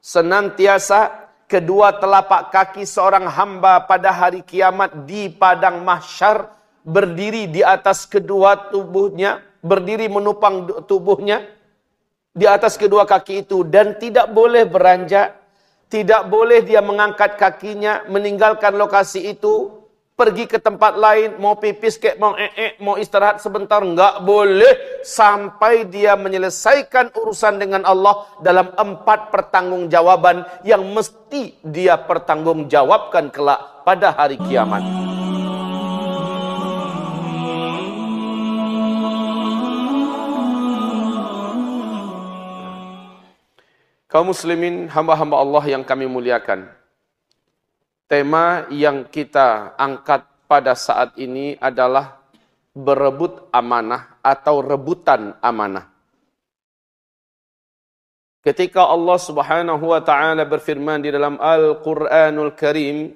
senantiasa kedua telapak kaki seorang hamba pada hari kiamat di padang mahsyar berdiri di atas kedua tubuhnya, berdiri menopang tubuhnya di atas kedua kaki itu, dan tidak boleh beranjak, tidak boleh dia mengangkat kakinya, meninggalkan lokasi itu, pergi ke tempat lain, mau pipis kek, mau istirahat sebentar, enggak boleh sampai dia menyelesaikan urusan dengan Allah dalam 4 pertanggungjawaban yang mesti dia pertanggungjawabkan kelak pada hari kiamat. Kaum muslimin, hamba-hamba Allah yang kami muliakan. Tema yang kita angkat pada saat ini adalah berebut amanah atau rebutan amanah. Ketika Allah Subhanahu wa taala berfirman di dalam Al-Qur'anul Karim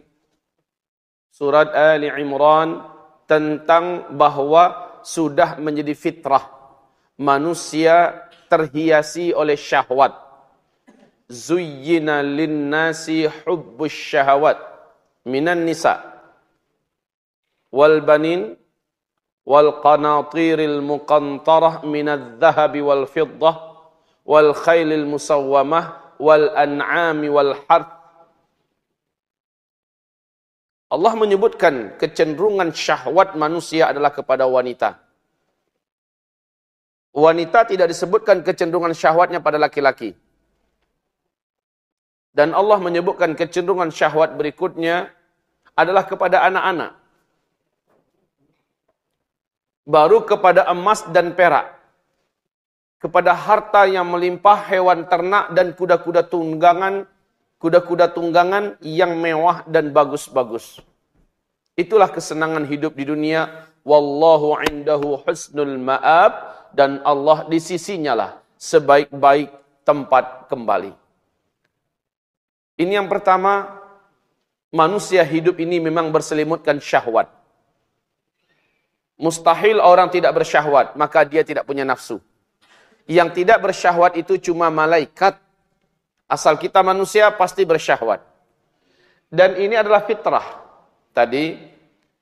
surat Ali Imran tentang bahwa sudah menjadi fitrah manusia terhiasi oleh syahwat. Zuyyina lin-nasi hubbus syahawat minan nisa wal banin wal qanatiril muqantarah minadh dhahabi wal fiddah wal khailil musawwamah wal an'ami wal harth. Allah menyebutkan kecenderungan syahwat manusia adalah kepada wanita. Wanita tidak disebutkan kecenderungan syahwatnya pada laki-laki. Dan Allah menyebutkan kecenderungan syahwat berikutnya adalah kepada anak-anak. Baru kepada emas dan perak. Kepada harta yang melimpah, hewan ternak dan kuda-kuda tunggangan yang mewah dan bagus-bagus. Itulah kesenangan hidup di dunia. Wallahu indahu husnul ma'ab, dan Allah di sisinya lah sebaik-baik tempat kembali. Ini yang pertama, manusia hidup ini memang berselimutkan syahwat. Mustahil orang tidak bersyahwat, maka dia tidak punya nafsu. Yang tidak bersyahwat itu cuma malaikat. Asal kita manusia pasti bersyahwat. Dan ini adalah fitrah. Tadi,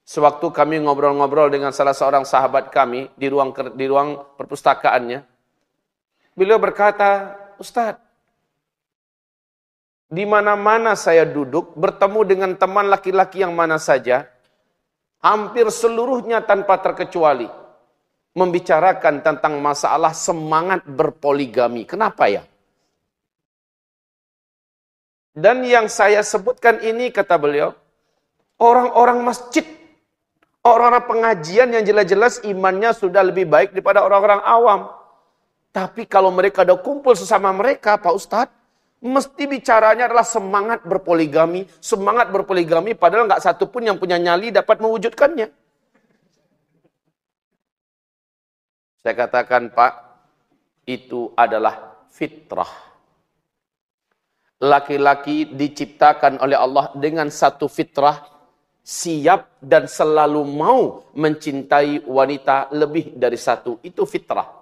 sewaktu kami ngobrol-ngobrol dengan salah seorang sahabat kami di ruang perpustakaannya, beliau berkata, Ustadz, di mana-mana saya duduk, bertemu dengan teman laki-laki yang mana saja, hampir seluruhnya tanpa terkecuali membicarakan tentang masalah semangat berpoligami. Kenapa ya? Dan yang saya sebutkan ini, kata beliau, orang-orang masjid, orang-orang pengajian yang jelas-jelas imannya sudah lebih baik daripada orang-orang awam. Tapi kalau mereka ada kumpul sesama mereka, Pak Ustadz, mesti bicaranya adalah semangat berpoligami. Semangat berpoligami padahal nggak satu pun yang punya nyali dapat mewujudkannya. Saya katakan, Pak, itu adalah fitrah. Laki-laki diciptakan oleh Allah dengan satu fitrah, siap dan selalu mau mencintai wanita lebih dari satu. Itu fitrah.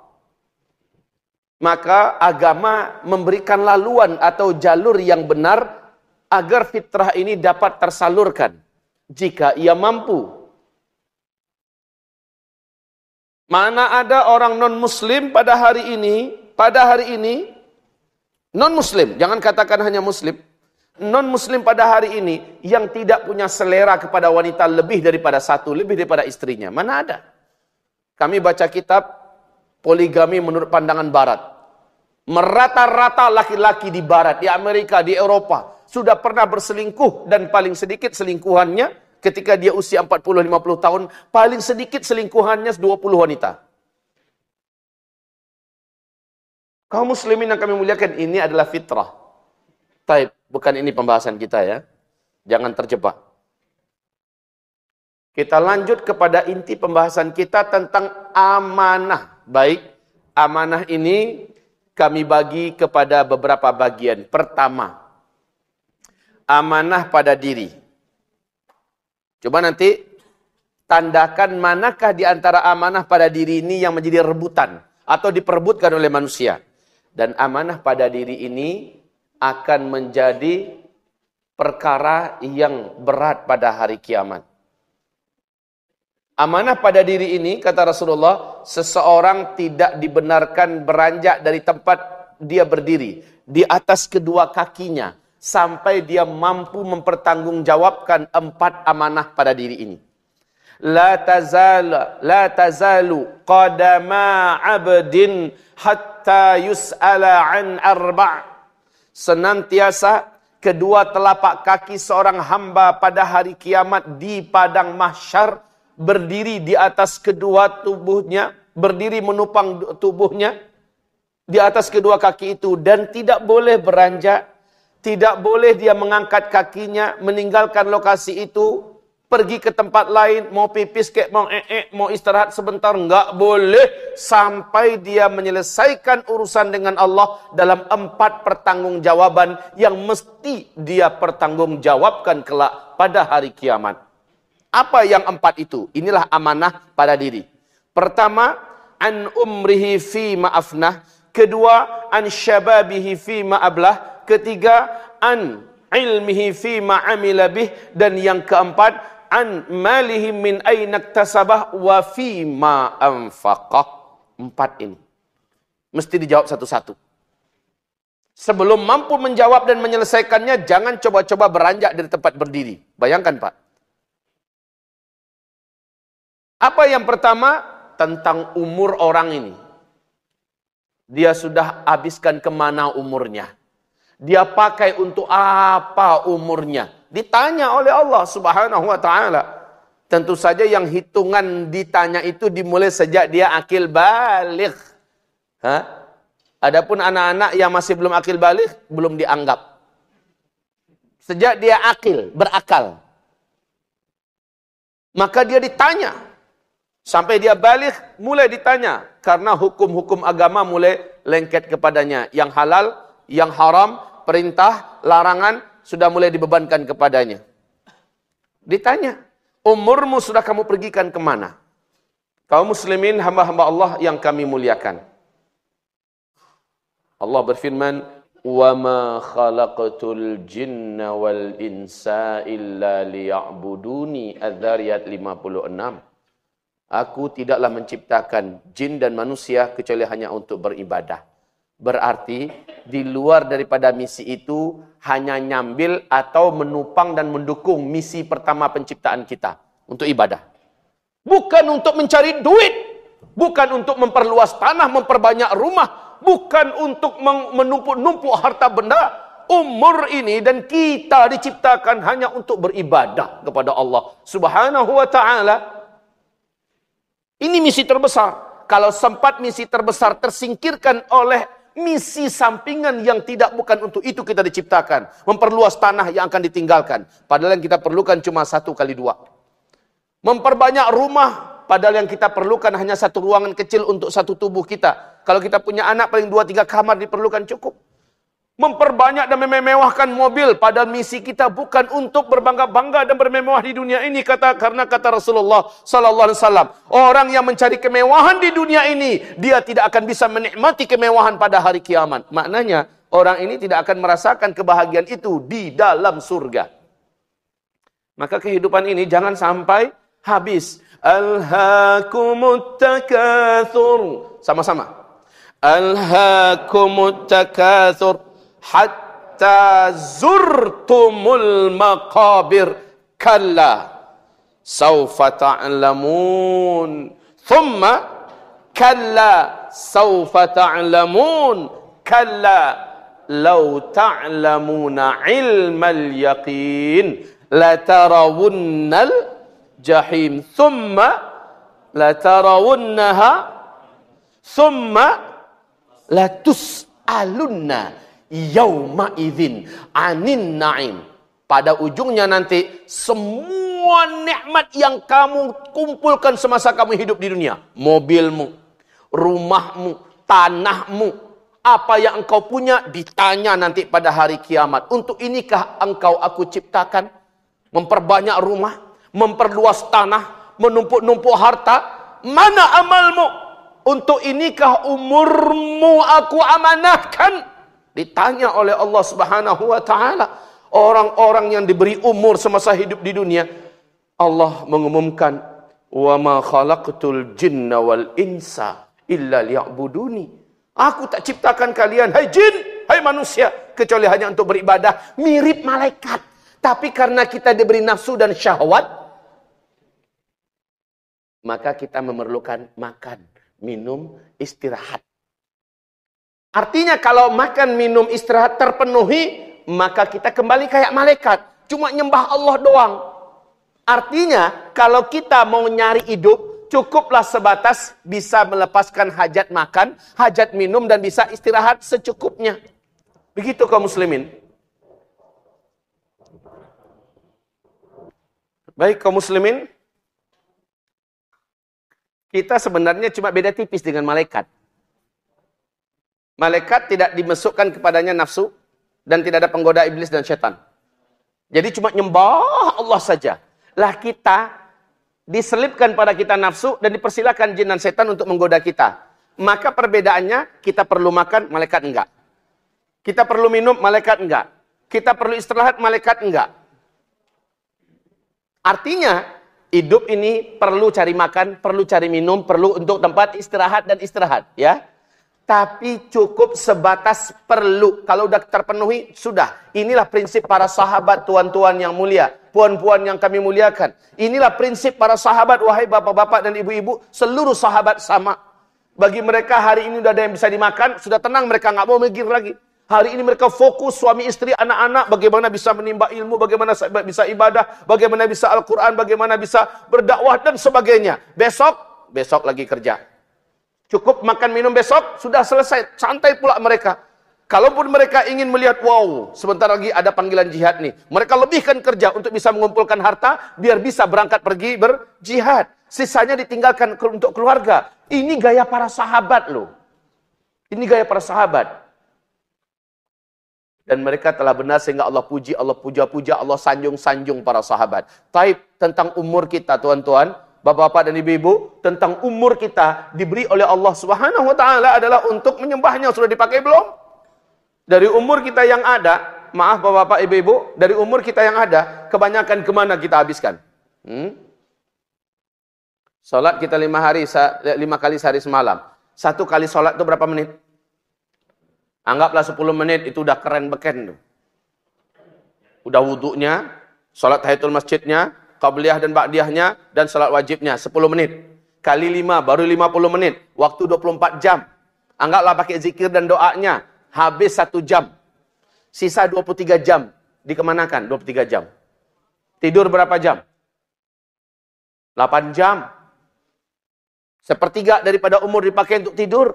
Maka agama memberikan laluan atau jalur yang benar agar fitrah ini dapat tersalurkan jika ia mampu. Mana ada orang non-muslim pada hari ini, non-muslim, jangan katakan hanya muslim, non-muslim pada hari ini yang tidak punya selera kepada wanita lebih daripada satu, lebih daripada istrinya. Mana ada? Kami baca kitab poligami menurut pandangan barat. Merata-rata laki-laki di barat, di Amerika, di Eropa sudah pernah berselingkuh, dan paling sedikit selingkuhannya ketika dia usia 40-50 tahun, paling sedikit selingkuhannya 20 wanita. Kaum muslimin yang kami muliakan, ini adalah fitrah. Taib, bukan ini pembahasan kita ya. Jangan terjebak. Kita lanjut kepada inti pembahasan kita tentang amanah. Baik, amanah ini kami bagi kepada beberapa bagian. Pertama, amanah pada diri. Coba nanti tandakan manakah di antara amanah pada diri ini yang menjadi rebutan atau diperebutkan oleh manusia. Dan amanah pada diri ini akan menjadi perkara yang berat pada hari kiamat. Amanah pada diri ini, kata Rasulullah, seseorang tidak dibenarkan beranjak dari tempat dia berdiri di atas kedua kakinya sampai dia mampu mempertanggungjawabkan 4 amanah pada diri ini. La tazalu qadama 'abdin hatta yus'ala an 4. Senantiasa kedua telapak kaki seorang hamba pada hari kiamat di padang mahsyar berdiri di atas kedua tubuhnya, berdiri menopang tubuhnya di atas kedua kaki itu dan tidak boleh beranjak, tidak boleh dia mengangkat kakinya, meninggalkan lokasi itu, pergi ke tempat lain, mau pipis kek, mau istirahat sebentar, enggak boleh sampai dia menyelesaikan urusan dengan Allah dalam 4 pertanggungjawaban yang mesti dia pertanggungjawabkan kelak pada hari kiamat. Apa yang 4 itu? Inilah amanah pada diri. Pertama, an umrihi fi ma'afnah. Kedua, an syababihi fi ma'ablah. Ketiga, an ilmihi fi ma'amila bih. Dan yang keempat, an malihi min ainaktasabah wa fi ma'anfaqah. 4 ini. Mesti dijawab satu-satu. Sebelum mampu menjawab dan menyelesaikannya, jangan coba-coba beranjak dari tempat berdiri. Bayangkan, Pak. Apa yang pertama? Tentang umur orang ini. Dia sudah habiskan kemana umurnya? Dia pakai untuk apa umurnya? Ditanya oleh Allah Subhanahu wa ta'ala. Tentu saja yang hitungan ditanya itu dimulai sejak dia akil baligh. Adapun anak-anak yang masih belum akil baligh, belum dianggap. Sejak dia akil, berakal, maka dia ditanya. Sampai dia balik, mulai ditanya. Karena hukum-hukum agama mulai lengket kepadanya. Yang halal, yang haram, perintah, larangan, sudah mulai dibebankan kepadanya. Ditanya, umurmu sudah kamu pergikan kemana? Kaum muslimin, hamba-hamba Allah yang kami muliakan. Allah berfirman, وَمَا خَلَقْتُ الْجِنَّ وَالْإِنْسَ إِلَّا لِيَعْبُدُونِي. Adz-Dzariyat 56. Aku tidaklah menciptakan jin dan manusia kecuali hanya untuk beribadah. Berarti di luar daripada misi itu hanya nyambil atau menupang dan mendukung misi pertama penciptaan kita untuk ibadah. Bukan untuk mencari duit, bukan untuk memperluas tanah, memperbanyak rumah, bukan untuk menumpuk-numpuk harta benda. Umur ini dan kita diciptakan hanya untuk beribadah kepada Allah Subhanahu wa ta'ala. Ini misi terbesar. Kalau sempat misi terbesar tersingkirkan oleh misi sampingan yang tidak bukan untuk itu kita diciptakan. Memperluas tanah yang akan ditinggalkan. Padahal yang kita perlukan cuma 1 kali 2. Memperbanyak rumah. Padahal yang kita perlukan hanya 1 ruangan kecil untuk 1 tubuh kita. Kalau kita punya anak paling 2-3 kamar diperlukan cukup. Memperbanyak dan memewahkan mobil. Padahal misi kita bukan untuk berbangga-bangga dan bermewah di dunia ini. Karena kata Rasulullah Sallallahu Alaihi Wasallam, orang yang mencari kemewahan di dunia ini, dia tidak akan bisa menikmati kemewahan pada hari kiamat. Maknanya, orang ini tidak akan merasakan kebahagiaan itu di dalam surga. Maka kehidupan ini jangan sampai habis. Alhaakumut takatsur. Sama-sama. Alhaakumut takatsur. Hatta zurtumul maqabir. Kalla. Sawfa ta'lamun. Thumma. Kalla. Sawfa ta'lamun. Kalla. Law ta'lamuna ilmal yaqin. Latarawunnal jahim. Thumma. Latarawunnaha. Thumma. Latus'alunna yauma idzin anin na'im. Pada ujungnya nanti semua nikmat yang kamu kumpulkan semasa kamu hidup di dunia, mobilmu, rumahmu, tanahmu, apa yang engkau punya ditanya nanti pada hari kiamat. Untuk inikah engkau aku ciptakan? Memperbanyak rumah, memperluas tanah, menumpuk-numpuk harta. Mana amalmu? Untuk inikah umurmu aku amanahkan? Ditanya oleh Allah Subhanahu wa taala, orang-orang yang diberi umur semasa hidup di dunia, Allah mengumumkan, "Wa ma khalaqtul jinna wal insa illa liya'buduni." Aku tak ciptakan kalian, hai jin, hai manusia, kecuali hanya untuk beribadah. Mirip malaikat. Tapi karena kita diberi nafsu dan syahwat, maka kita memerlukan makan, minum, istirahat. Artinya kalau makan, minum, istirahat terpenuhi, maka kita kembali kayak malaikat. Cuma nyembah Allah doang. Artinya kalau kita mau nyari hidup, cukuplah sebatas bisa melepaskan hajat makan, hajat minum, dan bisa istirahat secukupnya. Begitu kaum muslimin. Baik kaum muslimin, kita sebenarnya cuma beda tipis dengan malaikat. Malaikat tidak dimasukkan kepadanya nafsu dan tidak ada penggoda iblis dan syaitan. Jadi cuma nyembah Allah saja. Lah kita diselipkan pada kita nafsu dan dipersilakan jin dan setan untuk menggoda kita. Maka perbedaannya, kita perlu makan, malaikat enggak. Kita perlu minum, malaikat enggak. Kita perlu istirahat, malaikat enggak. Artinya, hidup ini perlu cari makan, perlu cari minum, perlu untuk tempat istirahat dan istirahat, ya. Tapi cukup sebatas perlu. Kalau sudah terpenuhi, sudah. Inilah prinsip para sahabat, tuan-tuan yang mulia. Puan-puan yang kami muliakan. Inilah prinsip para sahabat, wahai bapak-bapak dan ibu-ibu. Seluruh sahabat sama. Bagi mereka hari ini sudah ada yang bisa dimakan, sudah tenang, mereka nggak mau mikir lagi. Hari ini mereka fokus, suami istri, anak-anak, bagaimana bisa menimba ilmu, bagaimana bisa ibadah, bagaimana bisa Al-Quran, bagaimana bisa berdakwah, dan sebagainya. Besok lagi kerja. Cukup makan minum besok, sudah selesai. Santai pula mereka. Kalaupun mereka ingin melihat, wow, sebentar lagi ada panggilan jihad nih. Mereka lebihkan kerja untuk bisa mengumpulkan harta, biar bisa berangkat pergi berjihad. Sisanya ditinggalkan untuk keluarga. Ini gaya para sahabat loh. Ini gaya para sahabat. Dan mereka telah benar sehingga Allah puji, Allah puja-puja, Allah sanjung-sanjung para sahabat. Taib tentang umur kita, tuan-tuan, bapak-bapak dan ibu-ibu, tentang umur kita diberi oleh Allah Subhanahu wa taala adalah untuk menyembahnya. Sudah dipakai belum? Dari umur kita yang ada, maaf bapak-bapak ibu-ibu, dari umur kita yang ada, kebanyakan kemana kita habiskan? Salat kita 5 kali sehari semalam. 1 kali salat itu berapa menit? Anggaplah 10 menit, itu udah keren beken tuh. Udah wudunya, salat tahiyatul masjidnya, qabliyah dan ba'diyahnya, dan salat wajibnya 10 menit. Kali 5 baru 50 menit. Waktu 24 jam. Anggaplah pakai zikir dan doanya. Habis 1 jam. Sisa 23 jam. Dikemanakan 23 jam? Tidur berapa jam? 8 jam. Sepertiga daripada umur dipakai untuk tidur.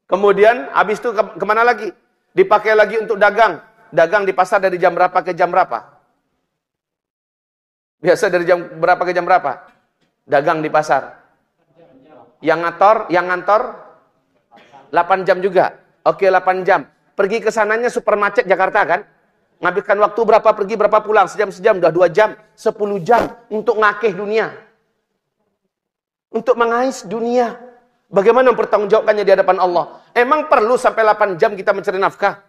Kemudian habis itu kemana lagi? Dipakai lagi untuk dagang. Dagang di pasar dari jam berapa ke jam berapa? Biasa dari jam berapa ke jam berapa? Dagang di pasar. Yang ngantor 8 jam juga. Oke, 8 jam. Pergi ke sananya super macet Jakarta kan? Ngabiskan waktu berapa pergi, berapa pulang? Sejam, udah 2 jam. 10 jam untuk ngakeh dunia. Untuk mengais dunia. Bagaimana mempertanggungjawabkannya di hadapan Allah? Emang perlu sampai 8 jam kita mencari nafkah?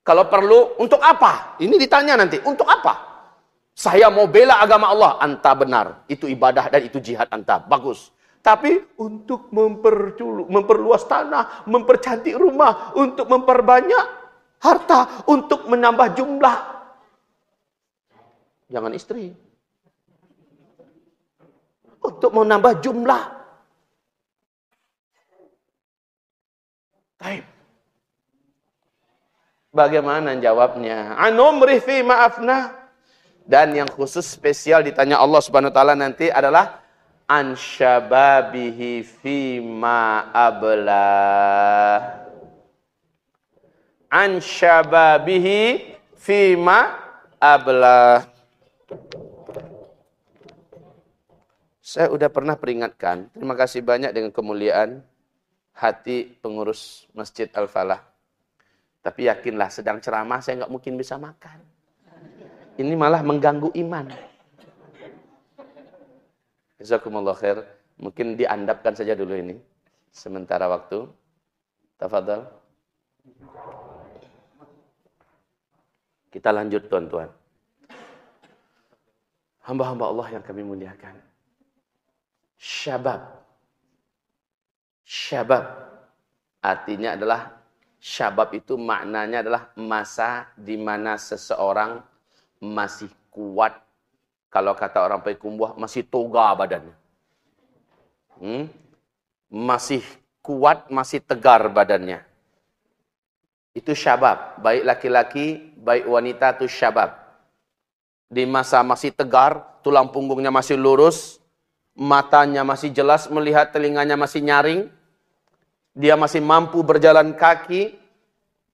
Kalau perlu, untuk apa? Ini ditanya nanti, untuk apa? Saya mau bela agama Allah. Anta benar. Itu ibadah dan itu jihad anta. Bagus. Tapi untuk memperluas tanah, mempercantik rumah, untuk memperbanyak harta, untuk menambah jumlah. Jangan istri. Untuk menambah jumlah. Taib. Bagaimana jawabnya? Anumri fi ma'afna. Dan yang khusus spesial ditanya Allah Subhanahu wa taala nanti adalah an syababihi fi ma abla. An syababihi fi ma abla. Saya udah pernah peringatkan. Terima kasih banyak dengan kemuliaan hati pengurus Masjid Al-Falah. Tapi yakinlah sedang ceramah saya nggak mungkin bisa makan. Ini malah mengganggu iman. Jazakumullah khair. Mungkin diandapkan saja dulu ini. Sementara waktu. Tafadhal. Kita lanjut tuan-tuan. Hamba-hamba Allah yang kami muliakan. Syabab. Syabab. Artinya adalah, syabab itu maknanya adalah masa di mana seseorang masih kuat. Kalau kata orang Payakumbuh, masih toga badannya. Masih kuat, masih tegar badannya. Itu syabab. Baik laki-laki, baik wanita itu syabab. Di masa masih tegar, tulang punggungnya masih lurus, matanya masih jelas melihat, telinganya masih nyaring, dia masih mampu berjalan kaki,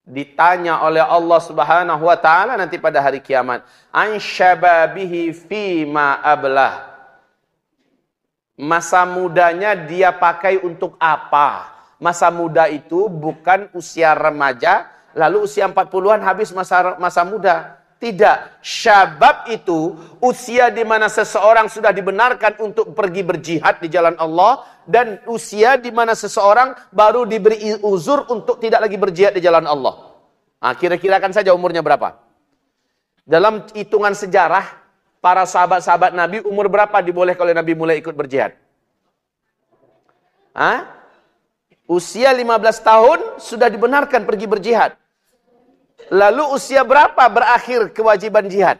ditanya oleh Allah Subhanahu wa taala nanti pada hari kiamat, an syababihi fima ablah. Masa mudanya dia pakai untuk apa? Masa muda itu bukan usia remaja, lalu usia 40-an habis masa muda. Tidak. Syabab itu usia di mana seseorang sudah dibenarkan untuk pergi berjihad di jalan Allah, dan usia di mana seseorang baru diberi uzur untuk tidak lagi berjihad di jalan Allah. Nah, kira-kirakan saja umurnya berapa? Dalam hitungan sejarah, para sahabat-sahabat Nabi umur berapa dibolehkan oleh Nabi mulai ikut berjihad? Usia 15 tahun sudah dibenarkan pergi berjihad. Lalu usia berapa berakhir kewajiban jihad?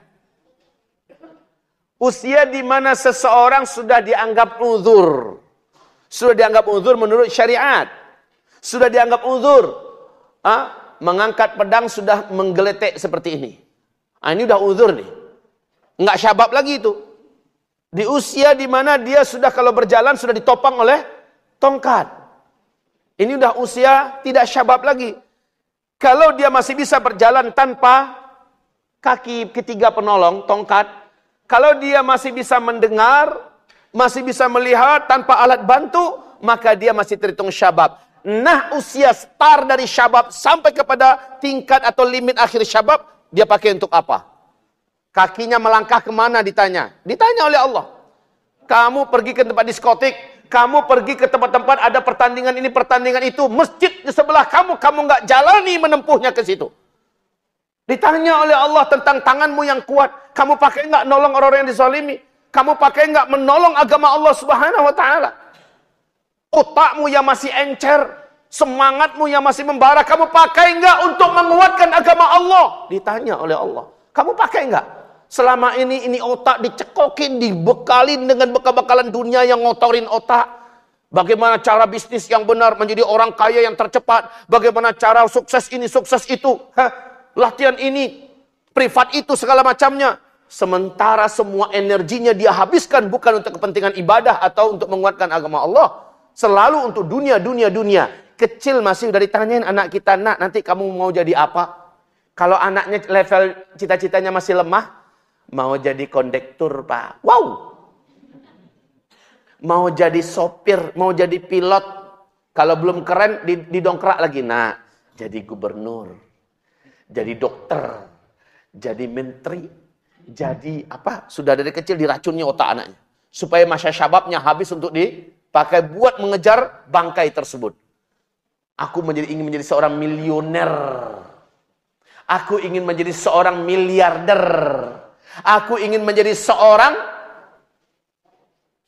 Usia di mana seseorang sudah dianggap uzur. Sudah dianggap uzur menurut syariat. Sudah dianggap uzur. Mengangkat pedang sudah menggeletek seperti ini. Ini udah uzur nih. Enggak syabab lagi itu. Di usia di mana dia sudah kalau berjalan sudah ditopang oleh tongkat. Ini udah usia tidak syabab lagi. Kalau dia masih bisa berjalan tanpa kaki ketiga penolong, tongkat. Kalau dia masih bisa mendengar, masih bisa melihat tanpa alat bantu, maka dia masih terhitung syabab. Nah, usia start dari syabab sampai kepada tingkat atau limit akhir syabab, dia pakai untuk apa? Kakinya melangkah kemana ditanya? Ditanya oleh Allah. Kamu pergi ke tempat diskotik, kamu pergi ke tempat-tempat ada pertandingan ini, pertandingan itu, masjid di sebelah kamu nggak jalani menempuhnya ke situ. Ditanya oleh Allah tentang tanganmu yang kuat, kamu pakai nggak nolong orang-orang yang dizalimi? Kamu pakai nggak menolong agama Allah Subhanahu wa taala? Otakmu yang masih encer, semangatmu yang masih membara, kamu pakai nggak untuk menguatkan agama Allah? Ditanya oleh Allah. Kamu pakai nggak? Selama ini otak dicekokin, dibekalin dengan bekal-bekalan dunia yang ngotorin otak. Bagaimana cara bisnis yang benar, menjadi orang kaya yang tercepat. Bagaimana cara sukses ini, sukses itu. Latihan ini, privat itu, segala macamnya. Sementara semua energinya dia habiskan bukan untuk kepentingan ibadah atau untuk menguatkan agama Allah. Selalu untuk dunia. Kecil masih udah ditanyain anak kita, nak nanti kamu mau jadi apa? Kalau anaknya level cita-citanya masih lemah, mau jadi kondektur, Pak. Wow. Mau jadi sopir, mau jadi pilot. Kalau belum keren, didongkrak lagi. Nah, jadi gubernur. Jadi dokter. Jadi menteri. Jadi apa? Sudah dari kecil diracunnya otak anaknya. Supaya masa syababnya habis untuk dipakai buat mengejar bangkai tersebut. Aku ingin menjadi seorang milioner. Aku ingin menjadi seorang miliarder. Aku ingin menjadi seorang,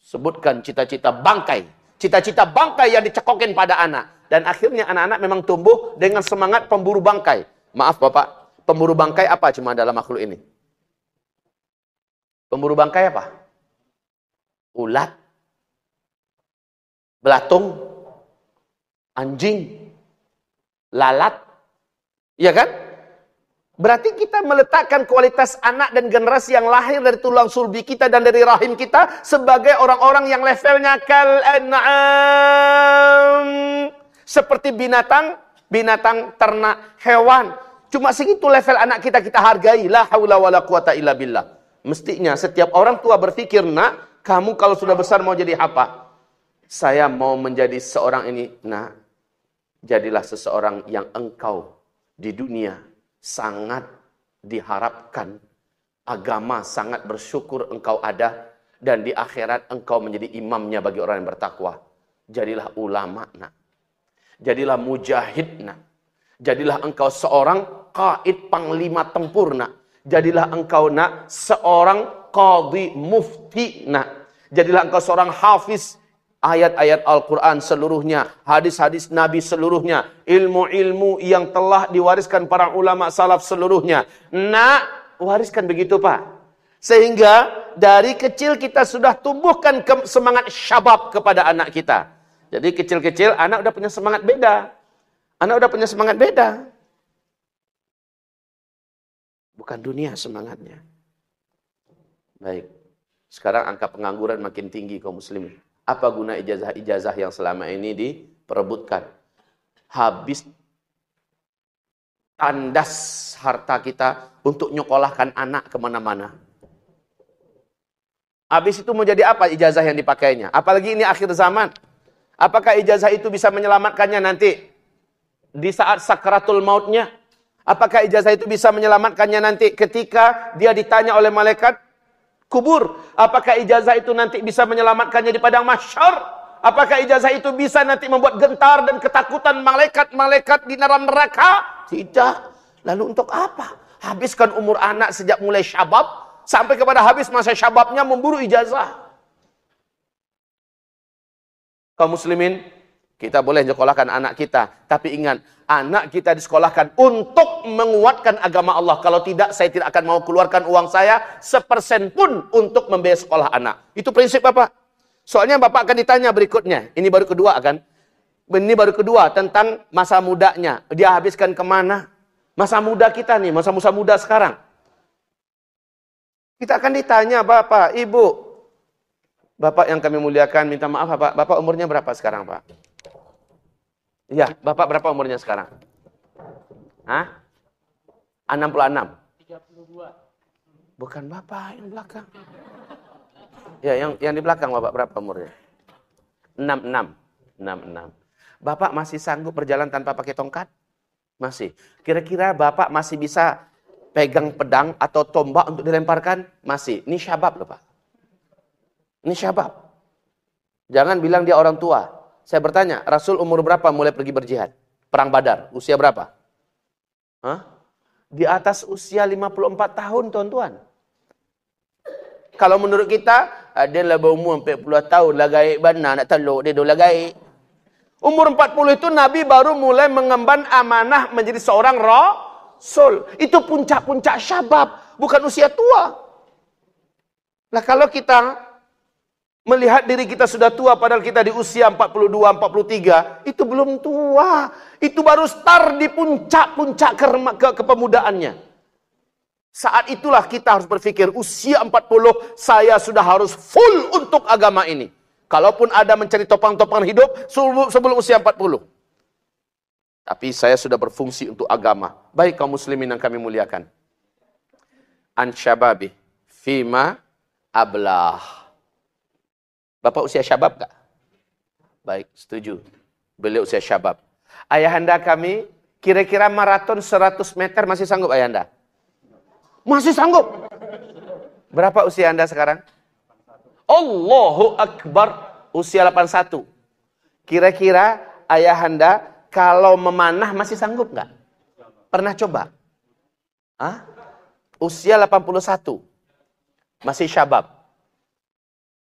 sebutkan cita-cita bangkai. Cita-cita bangkai yang dicekokin pada anak. Dan akhirnya anak-anak memang tumbuh dengan semangat pemburu bangkai. Maaf Bapak, pemburu bangkai apa cuma dalam makhluk ini? Pemburu bangkai apa? Ulat, belatung, anjing, lalat. Iya kan? Berarti kita meletakkan kualitas anak dan generasi yang lahir dari tulang sulbi kita dan dari rahim kita sebagai orang-orang yang levelnya kal an'am. Seperti binatang ternak, hewan. Cuma segitu level anak kita hargai. La haula wala quwata illa billah. Mestinya setiap orang tua berpikir, nak, kamu kalau sudah besar mau jadi apa? Saya mau menjadi seorang ini. Nah, jadilah seseorang yang engkau di dunia sangat diharapkan, agama sangat bersyukur engkau ada, dan di akhirat engkau menjadi imamnya bagi orang yang bertakwa. Jadilah ulama, nak. Jadilah mujahid, nak. Jadilah engkau seorang qaid panglima tempur nak. Jadilah engkau nak seorang qadhi mufti nak. Jadilah engkau seorang hafiz ayat-ayat Al-Quran seluruhnya, hadis-hadis Nabi seluruhnya, ilmu-ilmu yang telah diwariskan para ulama salaf seluruhnya. Nak, wariskan begitu Pak. Sehingga dari kecil kita sudah tumbuhkan semangat syabab kepada anak kita. Jadi kecil-kecil anak udah punya semangat beda. Anak udah punya semangat beda. Bukan dunia semangatnya. Baik. Sekarang angka pengangguran makin tinggi kaum muslimin. Apa guna ijazah-ijazah yang selama ini diperebutkan? Habis tandas harta kita untuk nyekolahkan anak kemana-mana. Habis itu mau jadi apa ijazah yang dipakainya? Apalagi ini akhir zaman. Apakah ijazah itu bisa menyelamatkannya nanti di saat sakaratul mautnya? Apakah ijazah itu bisa menyelamatkannya nanti ketika dia ditanya oleh malaikat kubur? Apakah ijazah itu nanti bisa menyelamatkannya di padang mahsyar? Apakah ijazah itu bisa nanti membuat gentar dan ketakutan malaikat-malaikat di dalam neraka? Tidak. Lalu untuk apa? Habiskan umur anak sejak mulai syabab sampai kepada habis masa syababnya memburu ijazah. Kaum muslimin, kita boleh sekolahkan anak kita, tapi ingat, anak kita disekolahkan untuk menguatkan agama Allah. Kalau tidak, saya tidak akan mau keluarkan uang saya sepersen pun untuk membiayai sekolah anak. Itu prinsip Bapak. Soalnya Bapak akan ditanya berikutnya. Ini baru kedua kan? Ini baru kedua tentang masa mudanya. Dia habiskan kemana? Masa muda kita nih, masa muda sekarang. Kita akan ditanya, Bapak, Ibu. Bapak yang kami muliakan, minta maaf Bapak. Bapak umurnya berapa sekarang Pak? Iya, Bapak berapa umurnya sekarang? Hah? 66? 32. Bukan Bapak yang belakang. Ya, yang di belakang Bapak berapa umurnya? 66. Bapak masih sanggup berjalan tanpa pakai tongkat? Masih. Kira-kira Bapak masih bisa pegang pedang atau tombak untuk dilemparkan? Masih. Ini syabab loh Pak. Ini syabab. Jangan bilang dia orang tua. Saya bertanya, Rasul umur berapa mulai pergi berjihad? Perang Badar, usia berapa? Hah? Di atas usia 54 tahun, tuan-tuan. Kalau menurut kita, dia lah berumur 40 tahun, lah gaib benar, nak teluk, dia dah gaib. Umur 40 itu Nabi baru mulai mengemban amanah menjadi seorang Rasul. Itu puncak-puncak syabab, bukan usia tua. Nah kalau kita melihat diri kita sudah tua padahal kita di usia 42, 43, itu belum tua. Itu baru start di puncak-puncak kepemudaannya. Saat itulah kita harus berpikir, usia 40 saya sudah harus full untuk agama ini. Kalaupun ada mencari topang-topang hidup sebelum usia 40. Tapi saya sudah berfungsi untuk agama. Baik kaum muslimin yang kami muliakan. An syababi fima ablah. Bapak usia syabab tak? Baik, setuju. Beliau usia syabab. Ayahanda kami, kira-kira maraton 100 meter masih sanggup ayahanda? Masih sanggup. Berapa usia Anda sekarang? Allahu Akbar. Usia 81. Kira-kira ayahanda kalau memanah masih sanggup nggak? Pernah coba? Hah? Usia 81. Masih syabab.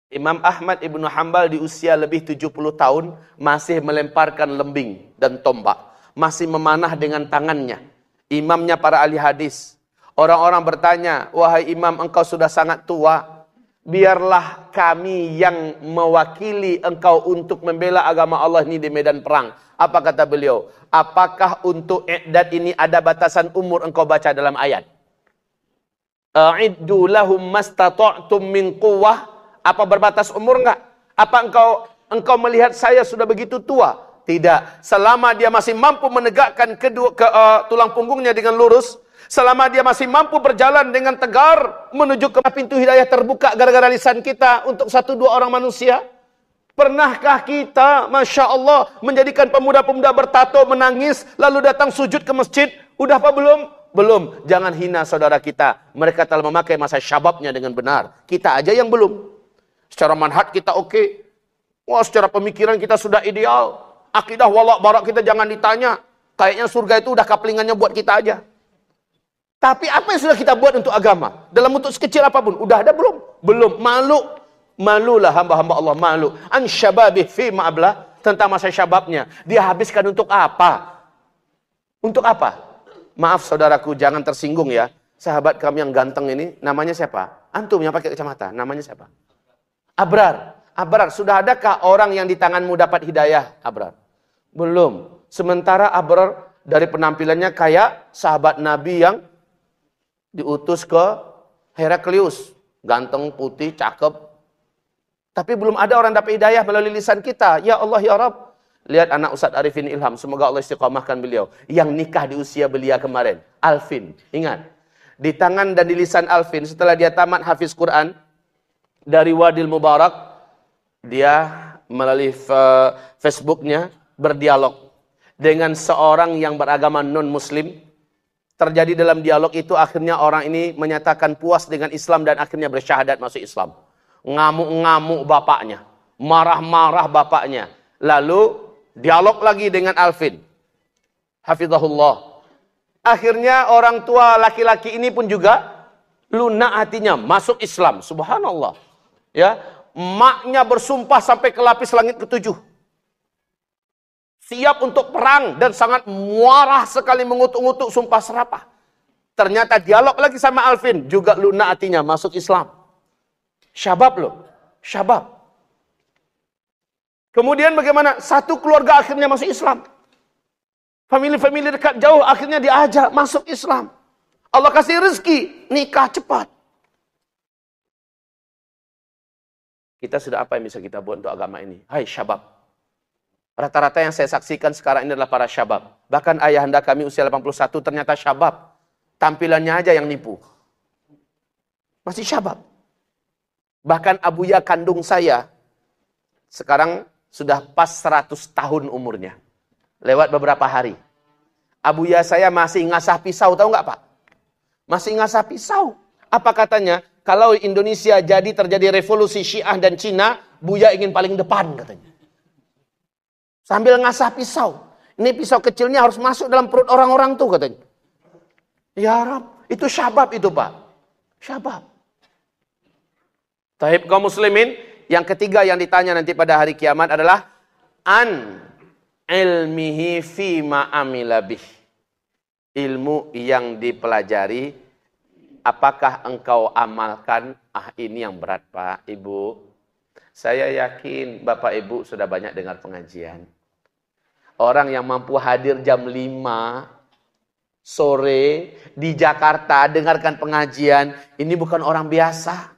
Imam Ahmad Ibnu Hanbal di usia lebih 70 tahun masih melemparkan lembing dan tombak. Masih memanah dengan tangannya. Imamnya para ahli hadis. Orang-orang bertanya, wahai imam engkau sudah sangat tua. Biarlah kami yang mewakili engkau untuk membela agama Allah ini di medan perang. Apa kata beliau? Apakah untuk i'dad ini ada batasan umur engkau baca dalam ayat? A'iddu lahum mastata'tum min quwwah. Apa berbatas umur enggak? Apa engkau melihat saya sudah begitu tua? Tidak. Selama dia masih mampu menegakkan tulang punggungnya dengan lurus, selama dia masih mampu berjalan dengan tegar menuju ke pintu hidayah terbuka gara-gara lisan kita untuk 1-2 orang manusia. Pernahkah kita, Masya Allah, menjadikan pemuda-pemuda bertato menangis lalu datang sujud ke masjid? Udah apa belum? Belum. Jangan hina saudara kita. Mereka telah memakai masa syababnya dengan benar. Kita aja yang belum. Secara manhaj kita oke. Wah, secara pemikiran kita sudah ideal. Akidah walak barak kita jangan ditanya. Kayaknya surga itu udah kaplingannya buat kita aja. Tapi apa yang sudah kita buat untuk agama? Dalam bentuk sekecil apapun. Udah ada belum? Belum. Malu. Malulah hamba-hamba Allah. Malu. An syababih fi ma'ablah. Tentang masa syababnya. Dia habiskan untuk apa? Untuk apa? Maaf saudaraku, jangan tersinggung ya. Sahabat kami yang ganteng ini, namanya siapa? Antum yang pakai kacamata. Namanya siapa? Abrar. Abrar. Sudah adakah orang yang di tanganmu dapat hidayah? Abrar. Belum. Sementara Abrar dari penampilannya kayak sahabat Nabi yang diutus ke Heraklius. Ganteng, putih, cakep. Tapi belum ada orang dapat hidayah melalui lisan kita. Ya Allah, ya Rabb. Lihat anak Ustaz Arifin Ilham. Semoga Allah istiqamahkan beliau. Yang nikah di usia belia kemarin. Alvin. Ingat. Di tangan dan di lisan Alvin. Setelah dia tamat hafiz Quran. Dari Wadil Mubarak. Dia melalui Facebooknya. Berdialog. Dengan seorang yang beragama non-muslim. Terjadi dalam dialog itu akhirnya orang ini menyatakan puas dengan Islam dan akhirnya bersyahadat masuk Islam. Ngamuk-ngamuk bapaknya. Marah-marah bapaknya. Lalu dialog lagi dengan Alvin. Hafizahullah. Akhirnya orang tua laki-laki ini pun juga lunak hatinya masuk Islam. Subhanallah. Ya, maknya bersumpah sampai ke lapis langit ketujuh. Siap untuk perang dan sangat marah sekali mengutuk-ngutuk sumpah serapah. Ternyata dialog lagi sama Alvin. Juga lunak hatinya masuk Islam. Syabab loh. Syabab. Kemudian bagaimana? Satu keluarga akhirnya masuk Islam. Famili-famili dekat jauh akhirnya diajak masuk Islam. Allah kasih rezeki. Nikah cepat. Kita sudah apa yang bisa kita buat untuk agama ini? Hai syabab. Rata-rata yang saya saksikan sekarang ini adalah para syabab. Bahkan ayahanda kami usia 81 ternyata syabab. Tampilannya aja yang nipu. Masih syabab. Bahkan abuya kandung saya sekarang sudah pas 100 tahun umurnya. Lewat beberapa hari. Abuya saya masih ngasah pisau, tahu nggak Pak? Masih ngasah pisau. Apa katanya? Kalau Indonesia terjadi revolusi Syiah dan Cina, Buya ingin paling depan katanya. Sambil ngasah pisau. Ini pisau kecilnya harus masuk dalam perut orang-orang tuh katanya. Ya Rab, itu syabab itu Pak. Syabab. Taib kaum muslimin, yang ketiga yang ditanya nanti pada hari kiamat adalah an ilmihi fima amila bih. Ilmu yang dipelajari, apakah engkau amalkan? Ini yang berat Pak, Ibu. Saya yakin Bapak Ibu sudah banyak dengar pengajian. Orang yang mampu hadir jam 5 sore di Jakarta dengarkan pengajian, ini bukan orang biasa.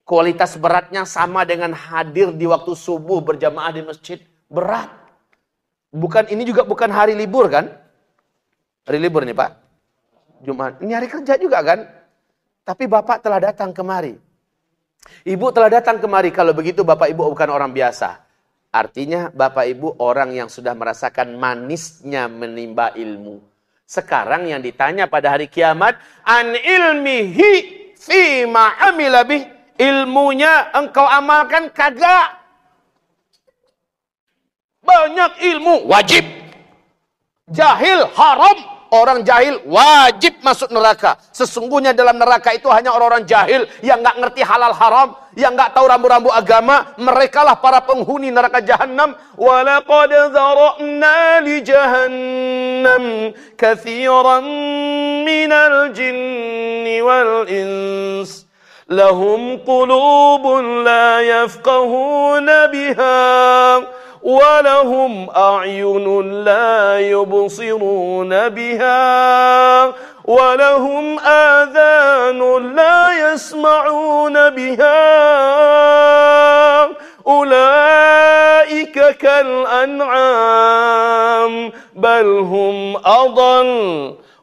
Kualitas beratnya sama dengan hadir di waktu subuh berjamaah di masjid. Berat. Ini juga bukan hari libur kan? Hari libur nih Pak. Jumat. Ini hari kerja juga kan? Tapi Bapak telah datang kemari. Ibu telah datang kemari. Kalau begitu Bapak Ibu bukan orang biasa. Artinya Bapak Ibu orang yang sudah merasakan manisnya menimba ilmu. Sekarang yang ditanya pada hari kiamat, an ilmihi fima amila bih. Ilmunya engkau amalkan kagak? Banyak ilmu wajib. Jahil haram. Orang jahil wajib masuk neraka. Sesungguhnya dalam neraka itu hanya orang-orang jahil yang nggak ngerti halal haram, yang nggak tahu rambu-rambu agama. Merekalah para penghuni neraka jahanam. Walaqad zara'na li jahannam katsiran minal jinni wal ins. Lahum qulubun la yafqahuna biha. ولهم أعين لا يبصرون بها ولهم آذان لا يسمعون بها أولئك كالأنعام بل هم أضل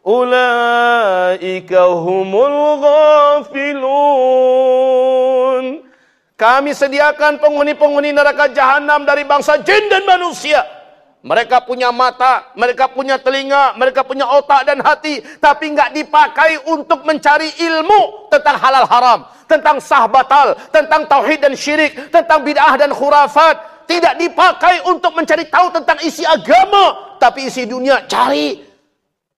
أولئك هم الغافلون. Kami sediakan penghuni-penghuni neraka jahanam dari bangsa jin dan manusia. Mereka punya mata, mereka punya telinga, mereka punya otak dan hati. Tapi nggak dipakai untuk mencari ilmu tentang halal haram. Tentang sah batal, tentang tauhid dan syirik, tentang bid'ah dan khurafat. tidak dipakai untuk mencari tahu tentang isi agama, tapi isi dunia cari.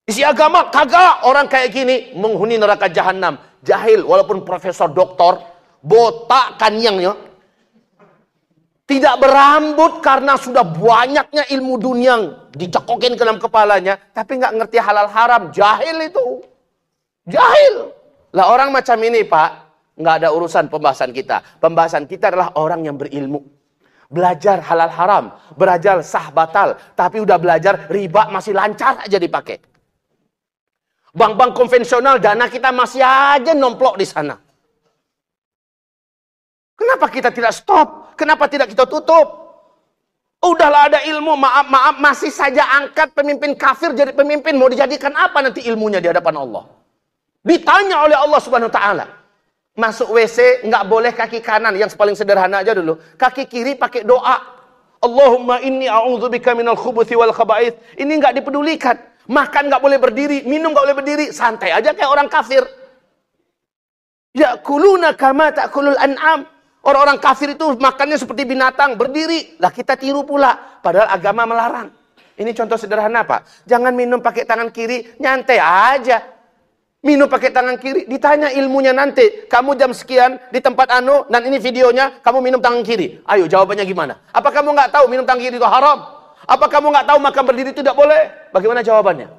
Isi agama kagak. Orang kayak gini menghuni neraka jahanam. Jahil walaupun profesor doktor, botak kanyangnya. Tidak berambut karena sudah banyaknya ilmu dunia dicekokin ke dalam kepalanya, tapi nggak ngerti halal haram. Jahil itu. Jahil. Lah orang macam ini, Pak, nggak ada urusan pembahasan kita. Pembahasan kita adalah orang yang berilmu. Belajar halal haram, belajar sah batal, tapi udah belajar riba masih lancar aja dipakai. Bank-bank konvensional dana kita masih aja nomplok di sana. Kenapa kita tidak stop? Kenapa tidak kita tutup? Udahlah ada ilmu, maaf, masih saja angkat pemimpin kafir jadi pemimpin. Mau dijadikan apa nanti ilmunya di hadapan Allah? Ditanya oleh Allah Subhanahu wa taala. Masuk WC nggak boleh kaki kanan, yang paling sederhana aja dulu. Kaki kiri pakai doa. Allahumma inni a'udzubika minal khubuthi wal khaba'ith. Ini nggak dipedulikan. Makan nggak boleh berdiri, minum nggak boleh berdiri, santai aja kayak orang kafir. Ya'kuluna kama ta'kulul an'am. Orang-orang kafir itu makannya seperti binatang, berdiri. Lah kita tiru pula, padahal agama melarang. Ini contoh sederhana, Pak. Jangan minum pakai tangan kiri, nyantai aja. Minum pakai tangan kiri, ditanya ilmunya nanti. Kamu jam sekian di tempat anu, dan ini videonya, kamu minum tangan kiri. Ayo jawabannya gimana? Apa kamu nggak tahu minum tangan kiri itu haram? Apa kamu nggak tahu makan berdiri itu tidak boleh? Bagaimana jawabannya?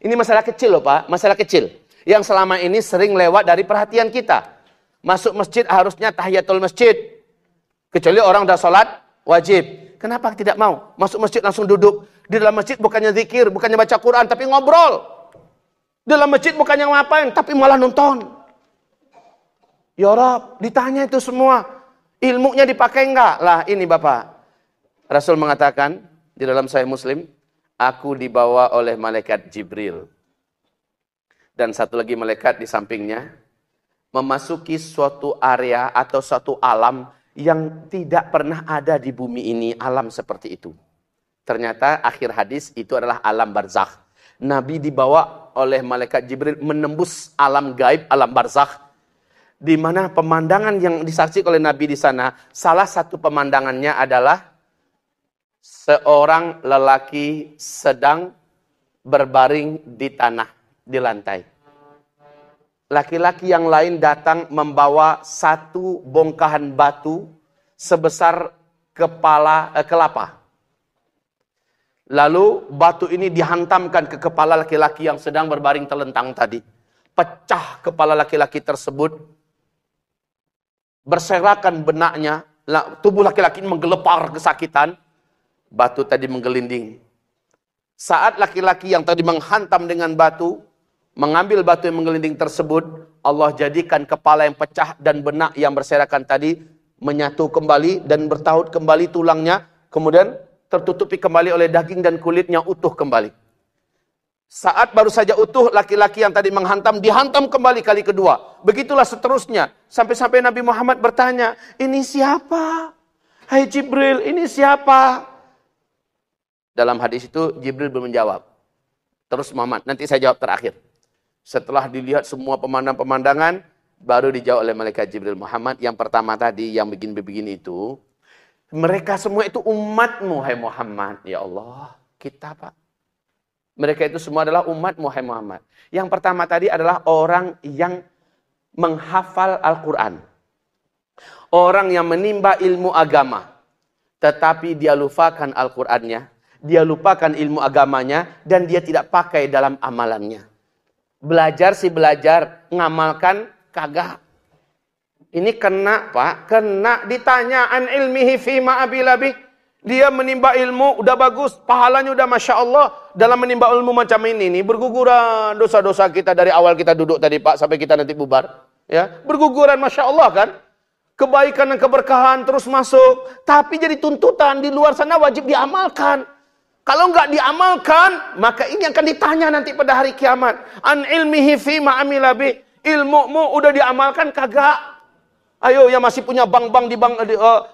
Ini masalah kecil loh, Pak, masalah kecil. Yang selama ini sering lewat dari perhatian kita. Masuk masjid harusnya tahiyatul masjid. Kecuali orang udah sholat, wajib. Kenapa tidak mau? Masuk masjid langsung duduk. Di dalam masjid bukannya zikir, bukannya baca Quran, tapi ngobrol. Di dalam masjid bukannya ngapain, tapi malah nonton. Ya Rab, ditanya itu semua. Ilmunya dipakai enggak? Lah ini Bapak. Rasul mengatakan di dalam Sahih Muslim, aku dibawa oleh malaikat Jibril. Dan satu lagi malaikat di sampingnya. Memasuki suatu area atau suatu alam yang tidak pernah ada di bumi ini, alam seperti itu. Ternyata akhir hadis itu adalah alam barzakh. Nabi dibawa oleh malaikat Jibril menembus alam gaib, alam barzakh. Di mana pemandangan yang disaksikan oleh Nabi di sana, salah satu pemandangannya adalah seorang lelaki sedang berbaring di tanah, di lantai. Laki-laki yang lain datang membawa satu bongkahan batu sebesar kelapa. Lalu batu ini dihantamkan ke kepala laki-laki yang sedang berbaring telentang tadi. Pecah kepala laki-laki tersebut. Berserakan benaknya. Tubuh laki-laki ini menggelepar kesakitan. Batu tadi menggelinding. Saat laki-laki yang tadi menghantam dengan batu, mengambil batu yang menggelinding tersebut, Allah jadikan kepala yang pecah dan benak yang berserakan tadi menyatu kembali dan bertaut kembali tulangnya, kemudian tertutupi kembali oleh daging dan kulitnya utuh kembali. Saat baru saja utuh, laki-laki yang tadi menghantam dihantam kembali kali kedua. Begitulah seterusnya sampai-sampai Nabi Muhammad bertanya, "Ini siapa? Hai Jibril, ini siapa?" Dalam hadis itu Jibril belum menjawab. Terus Muhammad, nanti saya jawab terakhir. Setelah dilihat semua pemandangan-pemandangan, baru dijawab oleh malaikat Jibril, Muhammad, yang pertama tadi, yang begini-begini itu, mereka semua itu umatmu, hai Muhammad. Ya Allah, kita Pak. Mereka itu semua adalah umatmu, hai Muhammad. Yang pertama tadi adalah orang yang menghafal Al-Quran. Orang yang menimba ilmu agama. Tetapi dia lupakan Al-Qurannya. Dia lupakan ilmu agamanya. Dan dia tidak pakai dalam amalannya. Belajar sih belajar, ngamalkan kagak. Ini kena Pak, kena ditanya an ilmihi fima abilabi. Dia menimba ilmu, udah bagus, pahalanya udah Masya Allah. Dalam menimba ilmu macam ini nih, berguguran dosa-dosa kita dari awal kita duduk tadi Pak, sampai kita nanti bubar. Ya, berguguran Masya Allah kan. Kebaikan dan keberkahan terus masuk. Tapi jadi tuntutan di luar sana wajib diamalkan. Kalau enggak diamalkan, maka ini akan ditanya nanti pada hari kiamat. An ilmihi fima amilabi. Ilmumu udah diamalkan kagak? Ayo yang masih punya bank-bank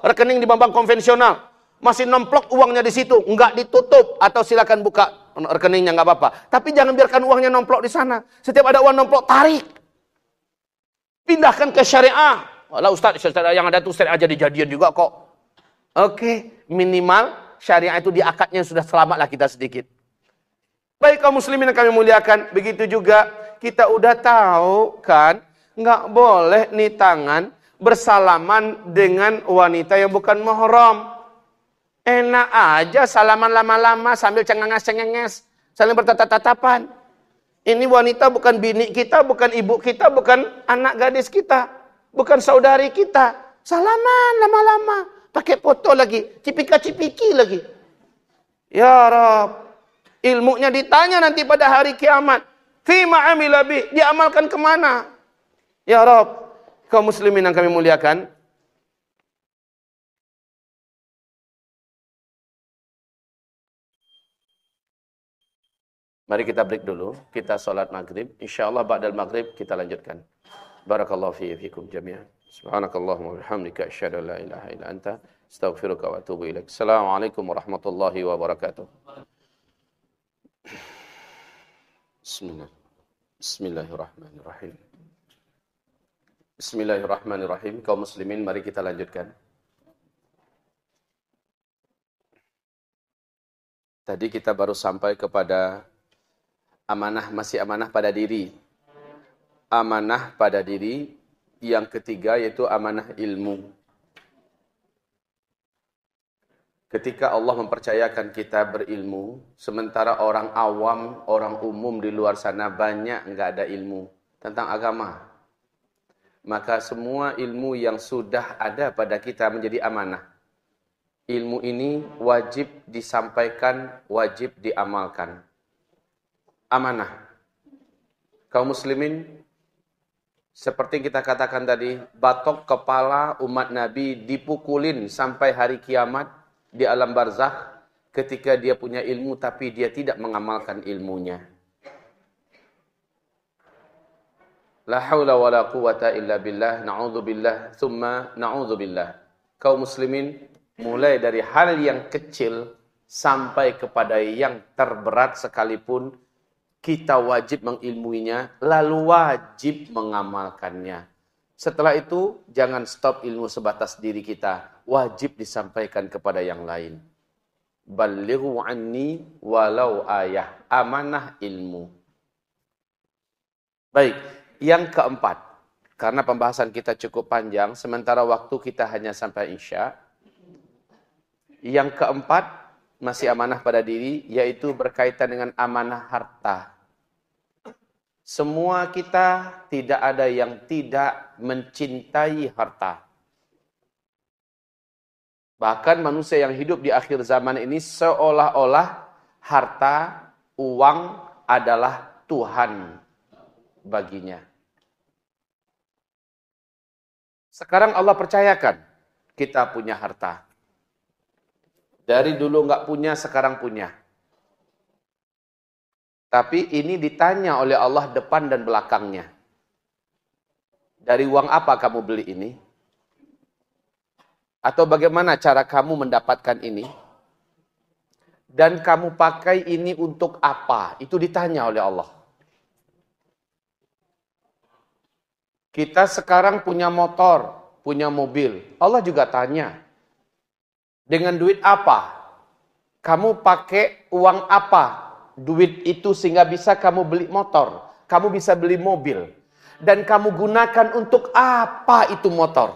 rekening di bank-bank konvensional. Masih nemplok uangnya di situ, enggak ditutup. Atau silakan buka rekeningnya, enggak apa-apa. Tapi jangan biarkan uangnya nomplok di sana. Setiap ada uang nomplok, tarik. Pindahkan ke syariah. Walau Ustaz, syariah yang ada tuh Ustaz aja dijadian juga kok. Oke, minimal syariat itu di akadnya sudah selamatlah kita sedikit. Baik kaum muslimin yang kami muliakan, begitu juga kita udah tahu kan, nggak boleh nih tangan bersalaman dengan wanita yang bukan mahram. Enak aja salaman lama-lama sambil cengenges-cengenges, saling bertatap-tatapan. Ini wanita bukan bini kita, bukan ibu kita, bukan anak gadis kita, bukan saudari kita. Salaman lama-lama, pakai foto lagi, cipika-cipiki lagi. Ya Rabb, ilmunya ditanya nanti pada hari kiamat. Fima amila bi, diamalkan kemana? Ya Rabb, kaum muslimin yang kami muliakan, mari kita break dulu, kita sholat maghrib. InsyaAllah ba'dal maghrib kita lanjutkan. Barakallahu fiikum jami'an. Subhanakallahumma wa bihamdika asyhadu an la ilaha illa anta astaghfiruka wa atubu ilaik. Assalamualaikum warahmatullahi wabarakatuh. Bismillahirrahmanirrahim. Bismillahirrahmanirrahim. Kaum muslimin, mari kita lanjutkan. Tadi kita baru sampai kepada amanah, masih amanah pada diri. Amanah pada diri. Yang ketiga yaitu amanah ilmu. Ketika Allah mempercayakan kita berilmu, sementara orang awam, orang umum di luar sana banyak enggak ada ilmu tentang agama. Maka semua ilmu yang sudah ada pada kita menjadi amanah. Ilmu ini wajib disampaikan, wajib diamalkan. Amanah. Kaum muslimin, seperti kita katakan tadi, batok kepala umat Nabi dipukulin sampai hari kiamat di alam barzakh ketika dia punya ilmu tapi dia tidak mengamalkan ilmunya. La haula wa la quwata illa billah, na'udzubillah, thumma na'udzubillah. Kaum muslimin, mulai dari hal yang kecil sampai kepada yang terberat sekalipun, kita wajib mengilmuinya, lalu wajib mengamalkannya. Setelah itu, jangan stop ilmu sebatas diri kita. Wajib disampaikan kepada yang lain. Ballighu anni walau ayah. Amanah ilmu. Baik, yang keempat. Karena pembahasan kita cukup panjang, sementara waktu kita hanya sampai Isya. Yang keempat, masih amanah pada diri, yaitu berkaitan dengan amanah harta. Semua kita tidak ada yang tidak mencintai harta. Bahkan manusia yang hidup di akhir zaman ini seolah-olah harta, uang adalah Tuhan baginya. Sekarang Allah percayakan kita punya harta. Dari dulu nggak punya, sekarang punya. Tapi ini ditanya oleh Allah depan dan belakangnya. Dari uang apa kamu beli ini? Atau bagaimana cara kamu mendapatkan ini? Dan kamu pakai ini untuk apa? Itu ditanya oleh Allah. Kita sekarang punya motor, punya mobil. Allah juga tanya. Dengan duit apa? Kamu pakai uang apa? Duit itu sehingga bisa kamu beli motor, kamu bisa beli mobil. Dan kamu gunakan untuk apa itu motor?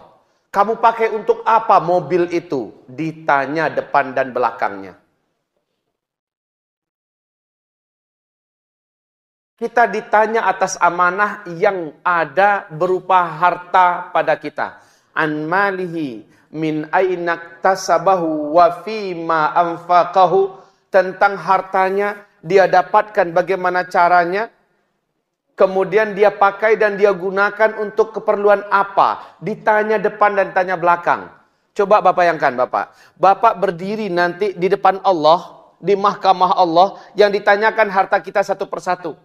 Kamu pakai untuk apa mobil itu? Ditanya depan dan belakangnya. Kita ditanya atas amanah yang ada berupa harta pada kita. An malihi min ainaktasabahu wa fima anfaqahu. Tentang hartanya, dia dapatkan bagaimana caranya, kemudian dia pakai dan dia gunakan untuk keperluan apa. Ditanya depan dan tanya belakang. Coba Bapak bayangkan Bapak. Bapak berdiri nanti di depan Allah, di mahkamah Allah, yang ditanyakan harta kita satu persatu.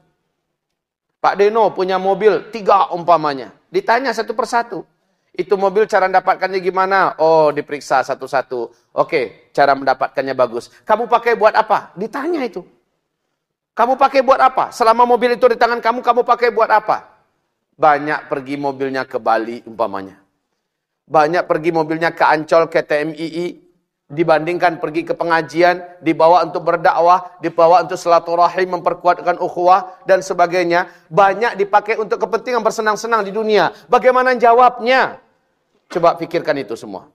Pak Deno punya mobil 3 umpamanya. Ditanya satu persatu. Itu mobil cara mendapatkannya gimana? Oh, diperiksa satu-satu. Oke, cara mendapatkannya bagus. Kamu pakai buat apa? Ditanya itu. Kamu pakai buat apa? Selama mobil itu di tangan kamu, kamu pakai buat apa? Banyak pergi mobilnya ke Bali umpamanya. Banyak pergi mobilnya ke Ancol, ke TMII. dibandingkan pergi ke pengajian, dibawa untuk berdakwah, dibawa untuk silaturahim, memperkuatkan ukhuwah dan sebagainya, banyak dipakai untuk kepentingan bersenang-senang di dunia. Bagaimana jawabnya? Coba pikirkan itu semua.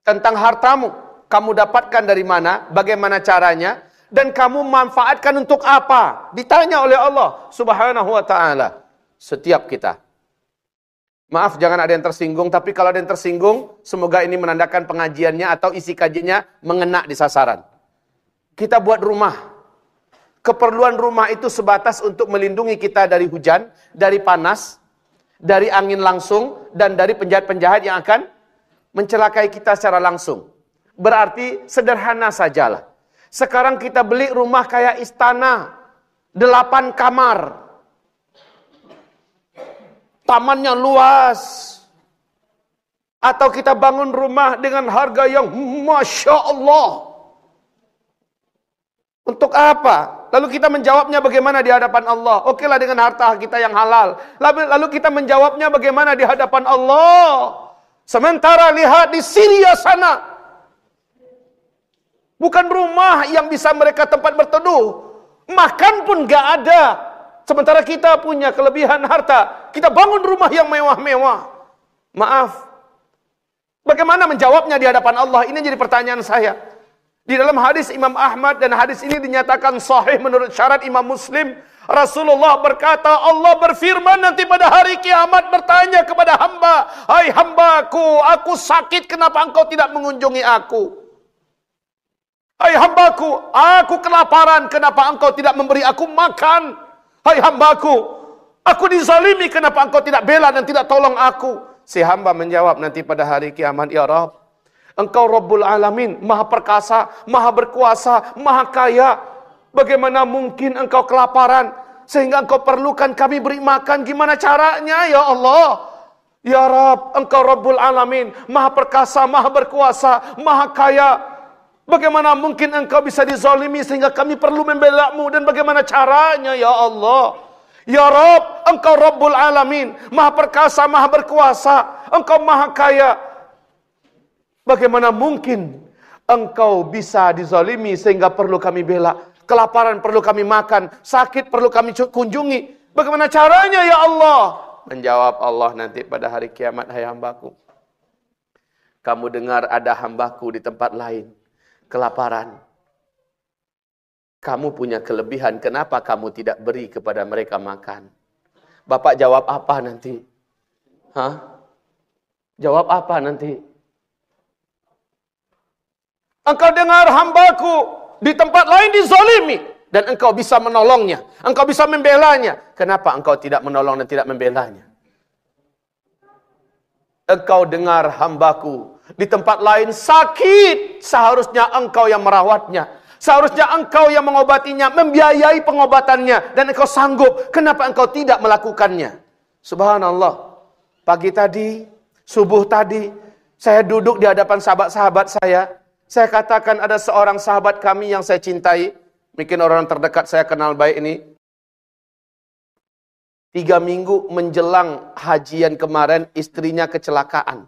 Tentang hartamu, kamu dapatkan dari mana, bagaimana caranya, dan kamu manfaatkan untuk apa? Ditanya oleh Allah Subhanahu wa taala. Setiap kita. Maaf, jangan ada yang tersinggung, tapi kalau ada yang tersinggung, semoga ini menandakan pengajiannya atau isi kajiannya mengena di sasaran. Kita buat rumah. Keperluan rumah itu sebatas untuk melindungi kita dari hujan, dari panas, dari angin langsung, dan dari penjahat-penjahat yang akan mencelakai kita secara langsung. Berarti sederhana sajalah. Sekarang kita beli rumah kayak istana, 8 kamar. Tamannya luas. Atau kita bangun rumah dengan harga yang Masya Allah. Untuk apa? Lalu kita menjawabnya bagaimana di hadapan Allah? Okelah dengan harta kita yang halal. Lalu kita menjawabnya bagaimana di hadapan Allah? Sementara lihat di Syria sana. Bukan rumah yang bisa mereka tempat berteduh. Makan pun gak ada. Sementara kita punya kelebihan harta. Kita bangun rumah yang mewah-mewah. Maaf. Bagaimana menjawabnya di hadapan Allah? Ini jadi pertanyaan saya. Di dalam hadis Imam Ahmad, dan hadis ini dinyatakan sahih menurut syarat Imam Muslim. Rasulullah berkata, Allah berfirman nanti pada hari kiamat bertanya kepada hamba. Hai hambaku, aku sakit, kenapa engkau tidak mengunjungi aku? Hai hambaku, aku kelaparan, kenapa engkau tidak memberi aku makan? Hai hambaku, aku dizalimi, kenapa engkau tidak bela dan tidak tolong aku? Si hamba menjawab nanti pada hari kiamat, ya Rabb, engkau Rabbul Alamin, maha perkasa, maha berkuasa, maha kaya. Bagaimana mungkin engkau kelaparan sehingga engkau perlukan kami beri makan? Gimana caranya ya Allah? Ya Rabb, engkau Rabbul Alamin, maha perkasa, maha berkuasa, maha kaya. Bagaimana mungkin engkau bisa dizalimi sehingga kami perlu membela-Mu, dan bagaimana caranya ya Allah? Ya Rabb, engkau Rabbul Alamin, maha perkasa, maha berkuasa, engkau maha kaya. Bagaimana mungkin engkau bisa dizalimi sehingga perlu kami bela? Kelaparan perlu kami makan, sakit perlu kami kunjungi. Bagaimana caranya ya Allah? Menjawab Allah nanti pada hari kiamat, hai hambaku, kamu dengar ada hambaku di tempat lain kelaparan. Kamu punya kelebihan, kenapa kamu tidak beri kepada mereka makan? Bapak jawab apa nanti? Hah? Jawab apa nanti? Engkau dengar hambaku di tempat lain dizalimi, dan engkau bisa menolongnya, engkau bisa membelanya. Kenapa engkau tidak menolong dan tidak membelanya? Engkau dengar hambaku di tempat lain sakit, seharusnya engkau yang merawatnya, seharusnya engkau yang mengobatinya, membiayai pengobatannya, dan engkau sanggup. Kenapa engkau tidak melakukannya? Subhanallah. Pagi tadi, subuh tadi, saya duduk di hadapan sahabat-sahabat saya. Saya katakan ada seorang sahabat kami yang saya cintai, mungkin orang terdekat saya kenal baik ini. 3 minggu menjelang hajian kemarin, istrinya kecelakaan.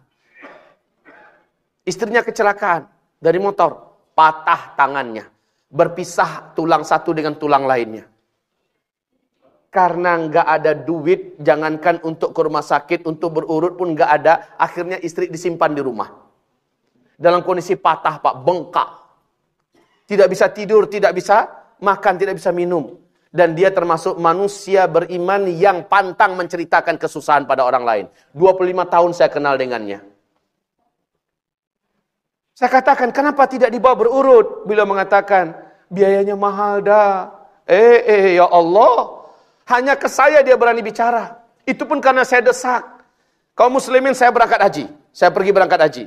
Istrinya kecelakaan dari motor, patah tangannya, berpisah tulang satu dengan tulang lainnya. Karena nggak ada duit, jangankan untuk ke rumah sakit, untuk berurut pun nggak ada. Akhirnya istri disimpan di rumah. Dalam kondisi patah, Pak, bengkak. Tidak bisa tidur, tidak bisa makan, tidak bisa minum. Dan dia termasuk manusia beriman yang pantang menceritakan kesusahan pada orang lain. 25 tahun saya kenal dengannya. Saya katakan, kenapa tidak dibawa berurut? Beliau mengatakan, biayanya mahal dah. Ya Allah. Hanya ke saya dia berani bicara. Itu pun karena saya desak. Kaum muslimin, saya berangkat haji. Saya pergi berangkat haji.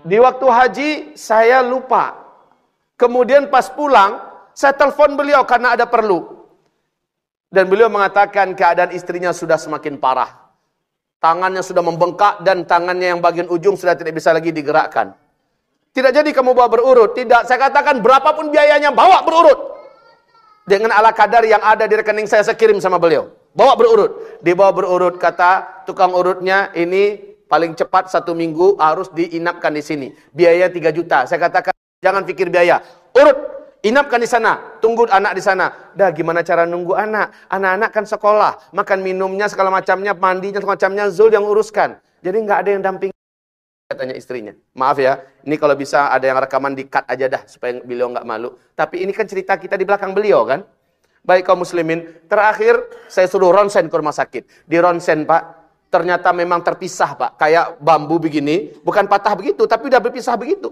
Di waktu haji, saya lupa. Kemudian pas pulang, saya telepon beliau karena ada perlu. Dan beliau mengatakan keadaan istrinya sudah semakin parah. Tangannya sudah membengkak dan tangannya yang bagian ujung sudah tidak bisa lagi digerakkan. Tidak jadi kamu bawa berurut. Tidak, saya katakan berapapun biayanya, bawa berurut. Dengan ala kadar yang ada di rekening saya kirim sama beliau. Bawa berurut. Dibawa berurut, kata tukang urutnya, ini Paling cepat 1 minggu harus diinapkan di sini. Biaya 3 juta. Saya katakan, jangan pikir biaya. Urut, inapkan di sana. Tunggu anak di sana. Dah, gimana cara nunggu anak? Anak-anak kan sekolah. Makan minumnya, segala macamnya, mandinya, segala macamnya, Zul yang uruskan. Jadi nggak ada yang damping. Katanya istrinya. Maaf ya, ini kalau bisa ada yang rekaman di-cut aja dah. Supaya beliau nggak malu. Tapi ini kan cerita kita di belakang beliau kan. Baik kaum muslimin. Terakhir, saya suruh ronsen ke rumah sakit. Di ronsen Pak. Ternyata memang terpisah Pak, kayak bambu begini, bukan patah begitu, tapi udah berpisah begitu.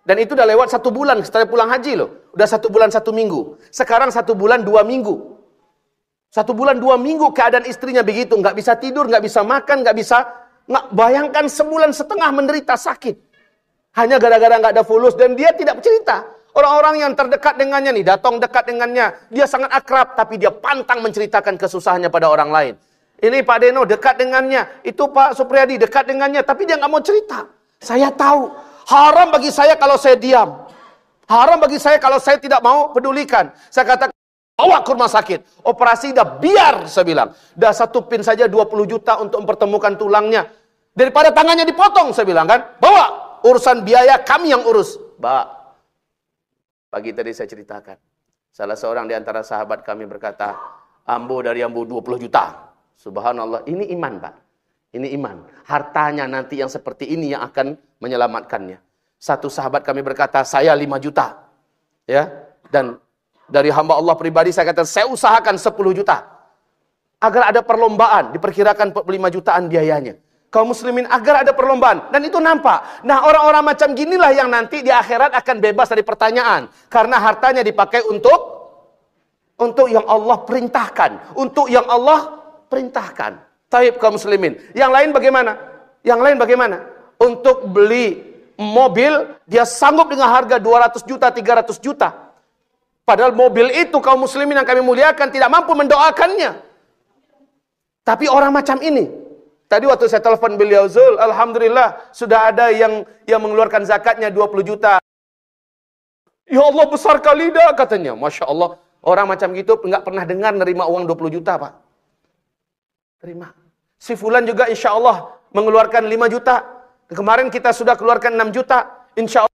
Dan itu udah lewat 1 bulan setelah pulang haji loh. Udah 1 bulan 1 minggu. Sekarang 1 bulan 2 minggu. 1 bulan 2 minggu keadaan istrinya begitu, nggak bisa tidur, nggak bisa makan, bayangkan sebulan setengah menderita sakit. Hanya gara-gara nggak ada fulus dan dia tidak cerita. Orang-orang yang terdekat dengannya nih, datang dekat dengannya, dia sangat akrab, tapi dia pantang menceritakan kesusahannya pada orang lain. Ini Pak Deno dekat dengannya, itu Pak Supriyadi dekat dengannya, tapi dia nggak mau cerita. Saya tahu, haram bagi saya kalau saya diam. Haram bagi saya kalau saya tidak mau pedulikan. Saya katakan, bawa ke rumah sakit. Operasi dah biar, saya bilang. Dah 1 pin saja 20 juta untuk mempertemukan tulangnya. Daripada tangannya dipotong, saya bilang kan. Bawa, urusan biaya kami yang urus. Mbak, pagi tadi saya ceritakan. Salah seorang di antara sahabat kami berkata, ambo dari ambo 20 juta. Subhanallah, ini iman Pak. Ini iman. Hartanya nanti yang seperti ini yang akan menyelamatkannya. Satu sahabat kami berkata, saya 5 juta. Ya, dan dari hamba Allah pribadi saya kata, saya usahakan 10 juta. Agar ada perlombaan, diperkirakan 5 jutaan biayanya. Kaum muslimin agar ada perlombaan. Dan itu nampak. Nah orang-orang macam ginilah yang nanti di akhirat akan bebas dari pertanyaan. Karena hartanya dipakai untuk yang Allah perintahkan. Untuk yang Allah perintahkan. Taib kaum muslimin. Yang lain bagaimana? Yang lain bagaimana? Untuk beli mobil, dia sanggup dengan harga 200 juta, 300 juta. Padahal mobil itu kaum muslimin yang kami muliakan tidak mampu mendoakannya. Tapi orang macam ini. Tadi waktu saya telepon beliau, Zul, alhamdulillah sudah ada yang mengeluarkan zakatnya 20 juta. Ya Allah besar kali dah katanya. Masya Allah. Orang macam gitu nggak pernah dengar nerima uang 20 juta Pak. Terima. Si Fulan juga insya Allah mengeluarkan 5 juta. Kemarin kita sudah keluarkan 6 juta. Insya Allah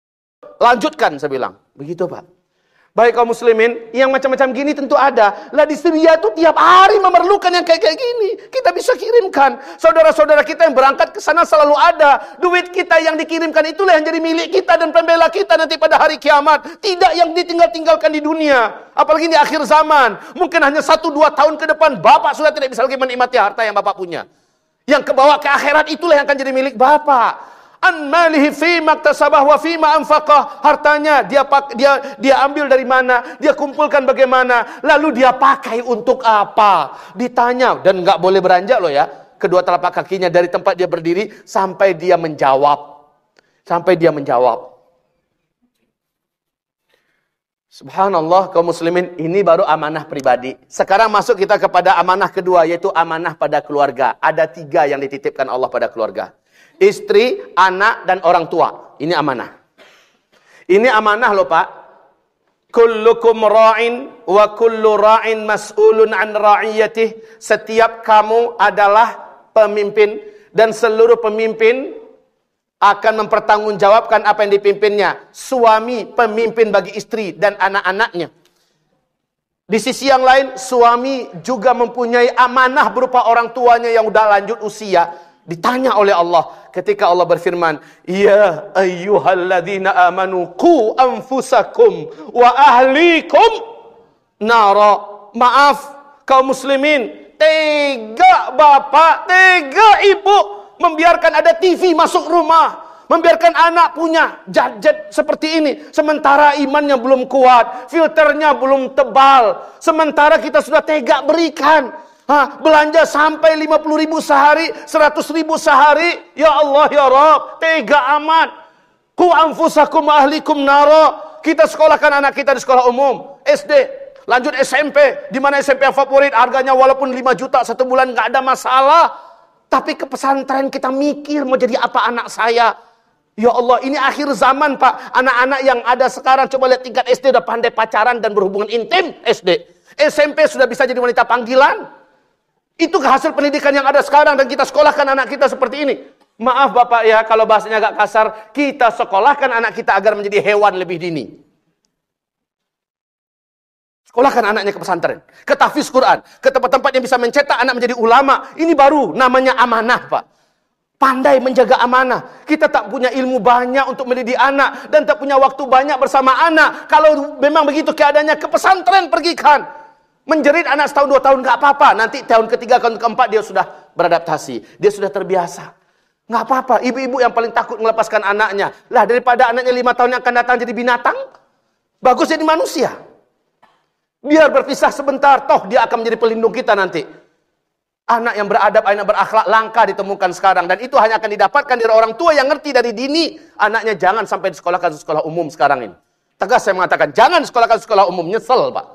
lanjutkan saya bilang. Begitu Pak. Baik kaum muslimin, yang macam-macam gini tentu ada. Lah di Syria itu tiap hari memerlukan yang kayak gini. Kita bisa kirimkan. Saudara-saudara kita yang berangkat ke sana selalu ada. Duit kita yang dikirimkan itulah yang jadi milik kita dan pembela kita nanti pada hari kiamat. Tidak yang ditinggal-tinggalkan di dunia. Apalagi di akhir zaman. Mungkin hanya 1-2 tahun ke depan, Bapak sudah tidak bisa lagi menikmati harta yang Bapak punya. Yang kebawa ke akhirat itulah yang akan jadi milik Bapak. An malihi fima iktasabah wa fima anfaqah. Hartanya dia ambil dari mana, dia kumpulkan bagaimana, lalu dia pakai untuk apa? Ditanya dan nggak boleh beranjak loh ya. Kedua telapak kakinya dari tempat dia berdiri sampai dia menjawab. Sampai dia menjawab. Subhanallah kaum muslimin, ini baru amanah pribadi. Sekarang masuk kita kepada amanah kedua, yaitu amanah pada keluarga. Ada 3 yang dititipkan Allah pada keluarga. Istri, anak, dan orang tua. Ini amanah. Ini amanah loh Pak. Kullukum ra'in wa kullu ra'in mas'ulun an ra'iyatih. Setiap kamu adalah pemimpin dan seluruh pemimpin akan mempertanggungjawabkan apa yang dipimpinnya. Suami pemimpin bagi istri dan anak-anaknya. Di sisi yang lain, suami juga mempunyai amanah berupa orang tuanya yang udah lanjut usia. Ditanya oleh Allah ketika Allah berfirman, ya ayyuhalladzina amanu qu anfusakum wa ahlikum nara. Maaf kaum muslimin, tega bapak, tega ibu membiarkan ada TV masuk rumah, membiarkan anak punya gadget seperti ini, sementara imannya belum kuat, filternya belum tebal, sementara kita sudah tega berikan. Belanja sampai 50.000 sehari, 100.000 sehari. Ya Allah ya Rabb, tega amat. Qu anfusakum ahlikum nara. Kita sekolahkan anak kita di sekolah umum, SD, lanjut SMP, di mana SMP yang favorit, harganya walaupun 5 juta 1 bulan nggak ada masalah. Tapi ke pesantren kita mikir mau jadi apa anak saya. Ya Allah, ini akhir zaman Pak. Anak-anak yang ada sekarang, coba lihat tingkat SD udah pandai pacaran dan berhubungan intim SD. SMP sudah bisa jadi wanita panggilan. Itu hasil pendidikan yang ada sekarang dan kita sekolahkan anak kita seperti ini. Maaf Bapak ya, kalau bahasanya agak kasar, kita sekolahkan anak kita agar menjadi hewan lebih dini. Sekolahkan anaknya ke pesantren, ke tahfiz Quran, ke tempat-tempat yang bisa mencetak anak menjadi ulama. Ini baru namanya amanah, Pak. Pandai menjaga amanah. Kita tak punya ilmu banyak untuk mendidik anak dan tak punya waktu banyak bersama anak. Kalau memang begitu keadaannya, ke pesantren pergikan. Menjerit anak setahun 2 tahun nggak apa-apa. Nanti tahun ketiga, tahun keempat dia sudah beradaptasi, dia sudah terbiasa. Nggak apa-apa. Ibu-ibu yang paling takut melepaskan anaknya. Lah daripada anaknya 5 tahun yang akan datang jadi binatang, bagus jadi manusia. Biar berpisah sebentar, toh dia akan menjadi pelindung kita nanti. Anak yang beradab, anak berakhlak langka ditemukan sekarang. Dan itu hanya akan didapatkan dari orang tua yang ngerti dari dini. Anaknya jangan sampai disekolahkan di sekolah umum sekarang ini. Tegas saya mengatakan, jangan disekolahkan di sekolah umum. Nyesel Pak.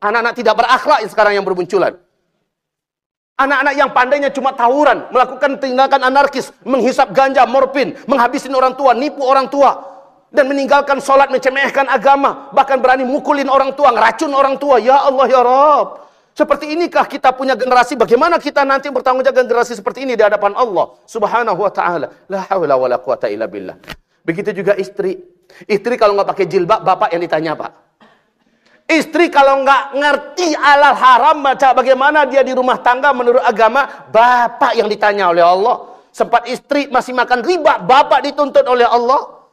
Anak-anak tidak berakhlak yang sekarang yang bermunculan. Anak-anak yang pandainya cuma tawuran, melakukan tindakan anarkis, menghisap ganja, morfin, menghabisin orang tua, nipu orang tua. Dan meninggalkan sholat, mencemehkan agama. Bahkan berani mukulin orang tua, ngeracun orang tua. Ya Allah ya Rabb. Seperti inikah kita punya generasi? Bagaimana kita nanti bertanggung jawab generasi seperti ini di hadapan Allah Subhanahu wa ta'ala. La hawla wa la quwata illa billah. Begitu juga istri. Istri kalau nggak pakai jilbab, bapak yang ditanya Pak. Istri kalau nggak ngerti halal haram, baca bagaimana dia di rumah tangga menurut agama, bapak yang ditanya oleh Allah. Sempat istri masih makan riba, bapak dituntut oleh Allah.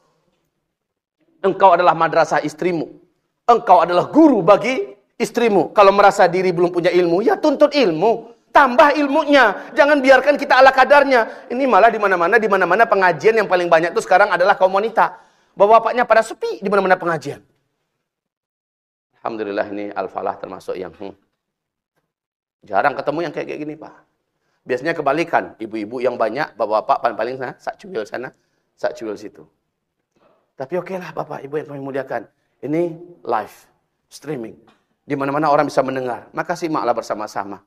Engkau adalah madrasah istrimu. Engkau adalah guru bagi istrimu. Kalau merasa diri belum punya ilmu, ya tuntut ilmu. Tambah ilmunya. Jangan biarkan kita ala kadarnya. Ini malah di mana-mana pengajian yang paling banyak itu sekarang adalah kaum wanita. Bapak-bapaknya pada sepi di mana-mana pengajian. Alhamdulillah ini Al-Falah termasuk yang jarang ketemu yang kayak gini, Pak. Biasanya kebalikan. Ibu-ibu yang banyak, bapak-bapak paling sana, sak cuil sana, sak cuil situ. Tapi okelah Bapak, Ibu yang kami muliakan. Ini live, streaming. Di mana-mana orang bisa mendengar. Maka simaklah bersama-sama.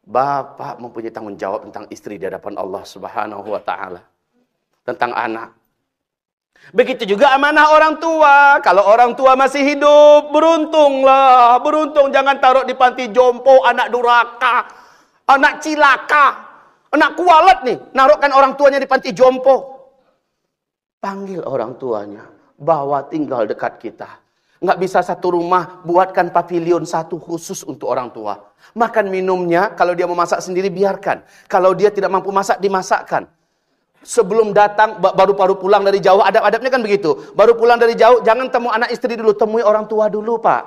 Bapak mempunyai tanggung jawab tentang istri di hadapan Allah Subhanahu wa ta'ala. Tentang anak. Begitu juga amanah orang tua. Kalau orang tua masih hidup, beruntunglah. Beruntung, jangan taruh di panti jompo, anak duraka, anak cilaka, anak kualat nih. Naruhkan orang tuanya di panti jompo. Panggil orang tuanya, bawa tinggal dekat kita. Nggak bisa satu rumah, buatkan pavilion satu khusus untuk orang tua. Makan minumnya, kalau dia mau masak sendiri, biarkan. Kalau dia tidak mampu masak, dimasakkan. Sebelum datang, baru pulang dari jauh, adab-adabnya kan begitu. Baru pulang dari jauh, jangan temu anak istri dulu, temui orang tua dulu Pak.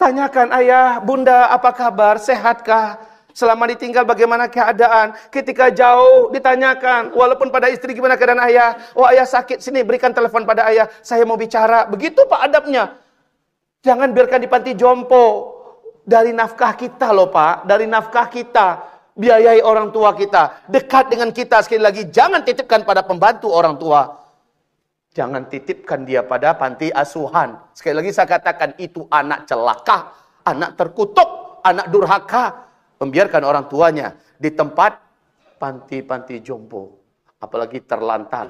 Tanyakan, ayah, bunda, apa kabar, sehatkah? Selama ditinggal bagaimana keadaan? Ketika jauh ditanyakan, walaupun pada istri gimana keadaan ayah? Oh ayah sakit, sini berikan telepon pada ayah, saya mau bicara. Begitu Pak adabnya. Jangan biarkan di panti jompo. Dari nafkah kita loh Pak, dari nafkah kita. Biayai orang tua kita. Dekat dengan kita sekali lagi. Jangan titipkan pada pembantu orang tua. Jangan titipkan dia pada panti asuhan. Sekali lagi saya katakan itu anak celaka, anak terkutuk, anak durhaka. Membiarkan orang tuanya di tempat panti-panti jompo. Apalagi terlantar.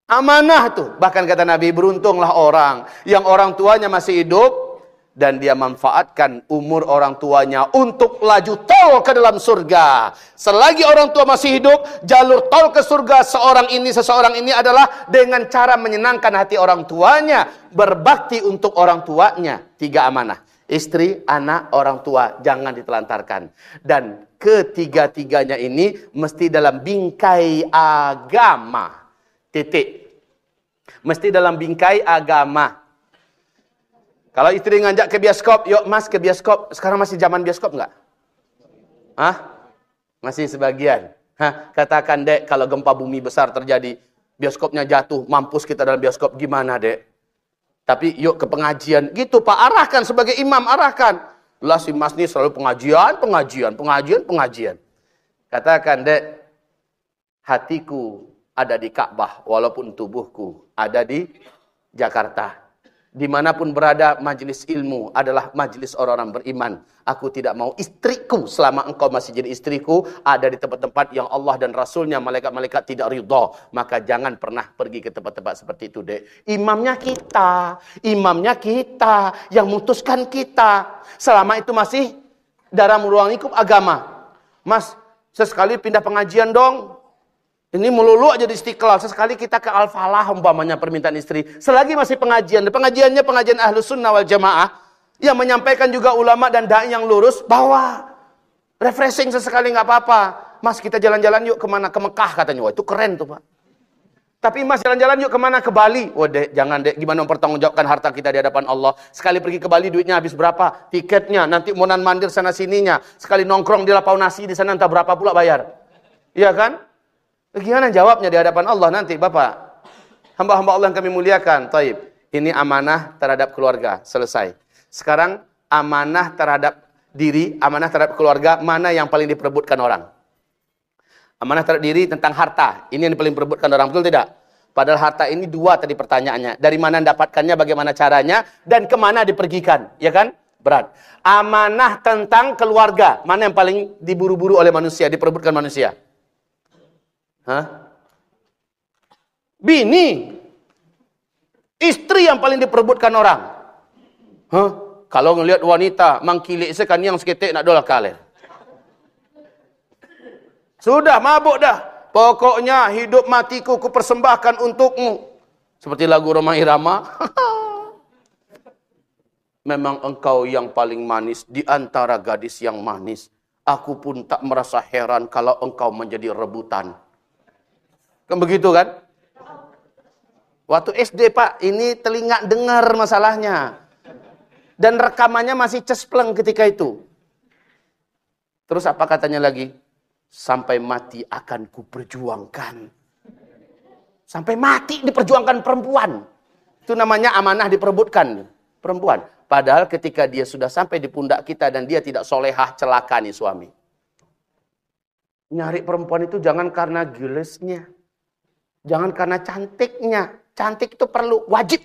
Amanah tuh. Bahkan kata Nabi, beruntunglah orang yang orang tuanya masih hidup dan dia manfaatkan umur orang tuanya untuk laju tol ke dalam surga. Selagi orang tua masih hidup, jalur tol ke surga seseorang ini adalah dengan cara menyenangkan hati orang tuanya, berbakti untuk orang tuanya. 3 amanah. Istri, anak, orang tua, jangan ditelantarkan. Dan ketiga-tiganya ini mesti dalam bingkai agama. Titik. Mesti dalam bingkai agama. Kalau istri ngajak ke bioskop, yuk mas ke bioskop. Sekarang masih zaman bioskop nggak? Hah? Masih sebagian. Hah? Katakan dek, kalau gempa bumi besar terjadi, bioskopnya jatuh, mampus kita dalam bioskop, gimana dek? Tapi yuk ke pengajian. Gitu Pak, arahkan sebagai imam, arahkan. Lah si mas ini selalu pengajian. Katakan, dek, hatiku ada di Ka'bah, walaupun tubuhku ada di Jakarta. Dimanapun berada, majelis ilmu adalah majelis orang-orang beriman. Aku tidak mau istriku, selama engkau masih jadi istriku, ada di tempat-tempat yang Allah dan Rasulnya, malaikat-malaikat tidak ridha. Maka jangan pernah pergi ke tempat-tempat seperti itu, dek. Imamnya kita, yang mutuskan kita. Selama itu masih dalam ruang lingkup agama. Mas, sesekali pindah pengajian dong. Ini melulu aja di Istiqlal. Sesekali kita ke Al-Falah umpamanya permintaan istri. Selagi masih pengajian. Pengajiannya pengajian Ahlus Sunnah wal Jamaah. Yang menyampaikan juga ulama dan da'i yang lurus. Bawa. Refreshing sesekali nggak apa-apa. Mas kita jalan-jalan yuk kemana? Ke Mekah katanya. Wah itu keren tuh Pak. Tapi mas jalan-jalan yuk kemana? Ke Bali. Wah dek, jangan dek. Gimana mempertanggungjawabkan harta kita di hadapan Allah. Sekali pergi ke Bali duitnya habis berapa? Tiketnya. Nanti monan mandir sana sininya. Sekali nongkrong di lapau nasi di sana entah berapa pula bayar. Iya kan? Gimana jawabnya di hadapan Allah nanti Bapak? Hamba-hamba Allah yang kami muliakan. Taib. Ini amanah terhadap keluarga. Selesai. Sekarang amanah terhadap diri, amanah terhadap keluarga, mana yang paling diperebutkan orang? Amanah terhadap diri tentang harta. Ini yang paling diperebutkan orang. Betul tidak? Padahal harta ini dua tadi pertanyaannya. Dari mana mendapatkannya, bagaimana caranya, dan kemana dipergikan. Ya kan? Berat. Amanah tentang keluarga. Mana yang paling diburu-buru oleh manusia, diperebutkan manusia? Hah? Bini. Istri yang paling diperebutkan orang. Hah? Kalau ngelihat wanita mangkilik sekan yang seketik nak dolah kalah. Sudah mabuk dah. Pokoknya hidup matiku ku persembahkan untukmu. Seperti lagu Roma Irama. Memang engkau yang paling manis di antara gadis yang manis. Aku pun tak merasa heran kalau engkau menjadi rebutan. Kan begitu kan? Waktu SD Pak, ini telinga dengar masalahnya. Dan rekamannya masih cespleng ketika itu. Terus apa katanya lagi? Sampai mati akan kuperjuangkan. Sampai mati diperjuangkan perempuan. Itu namanya amanah diperebutkan. Perempuan. Padahal ketika dia sudah sampai di pundak kita dan dia tidak solehah, celaka nih suami. Nyari perempuan itu jangan karena gilesnya. Jangan karena cantiknya. Cantik itu perlu, wajib.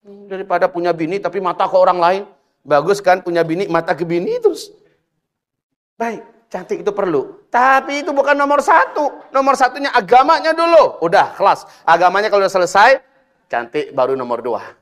Daripada punya bini tapi mata ke orang lain. Bagus kan punya bini, mata ke bini terus. Baik, cantik itu perlu. Tapi itu bukan nomor satu. Nomor satunya agamanya dulu. Udah, kelas. Agamanya kalau udah selesai, cantik baru nomor dua.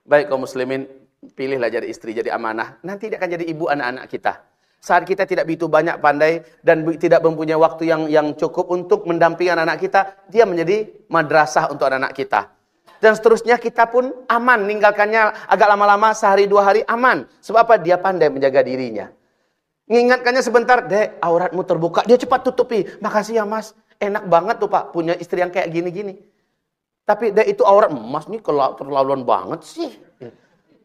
Baik kaum muslimin, pilihlah jadi istri, jadi amanah. Nanti dia akan jadi ibu anak-anak kita. Saat kita tidak begitu banyak pandai dan tidak mempunyai waktu yang cukup untuk mendampingi anak-anak kita, dia menjadi madrasah untuk anak-anak kita. Dan seterusnya kita pun aman, meninggalkannya agak lama-lama, sehari dua hari aman. Sebab apa? Dia pandai menjaga dirinya. Mengingatkannya sebentar, dek, auratmu terbuka, dia cepat tutupi. Makasih ya mas, enak banget tuh pak, punya istri yang kayak gini-gini. Tapi dek itu aurat, mas ini keterlaluan banget sih.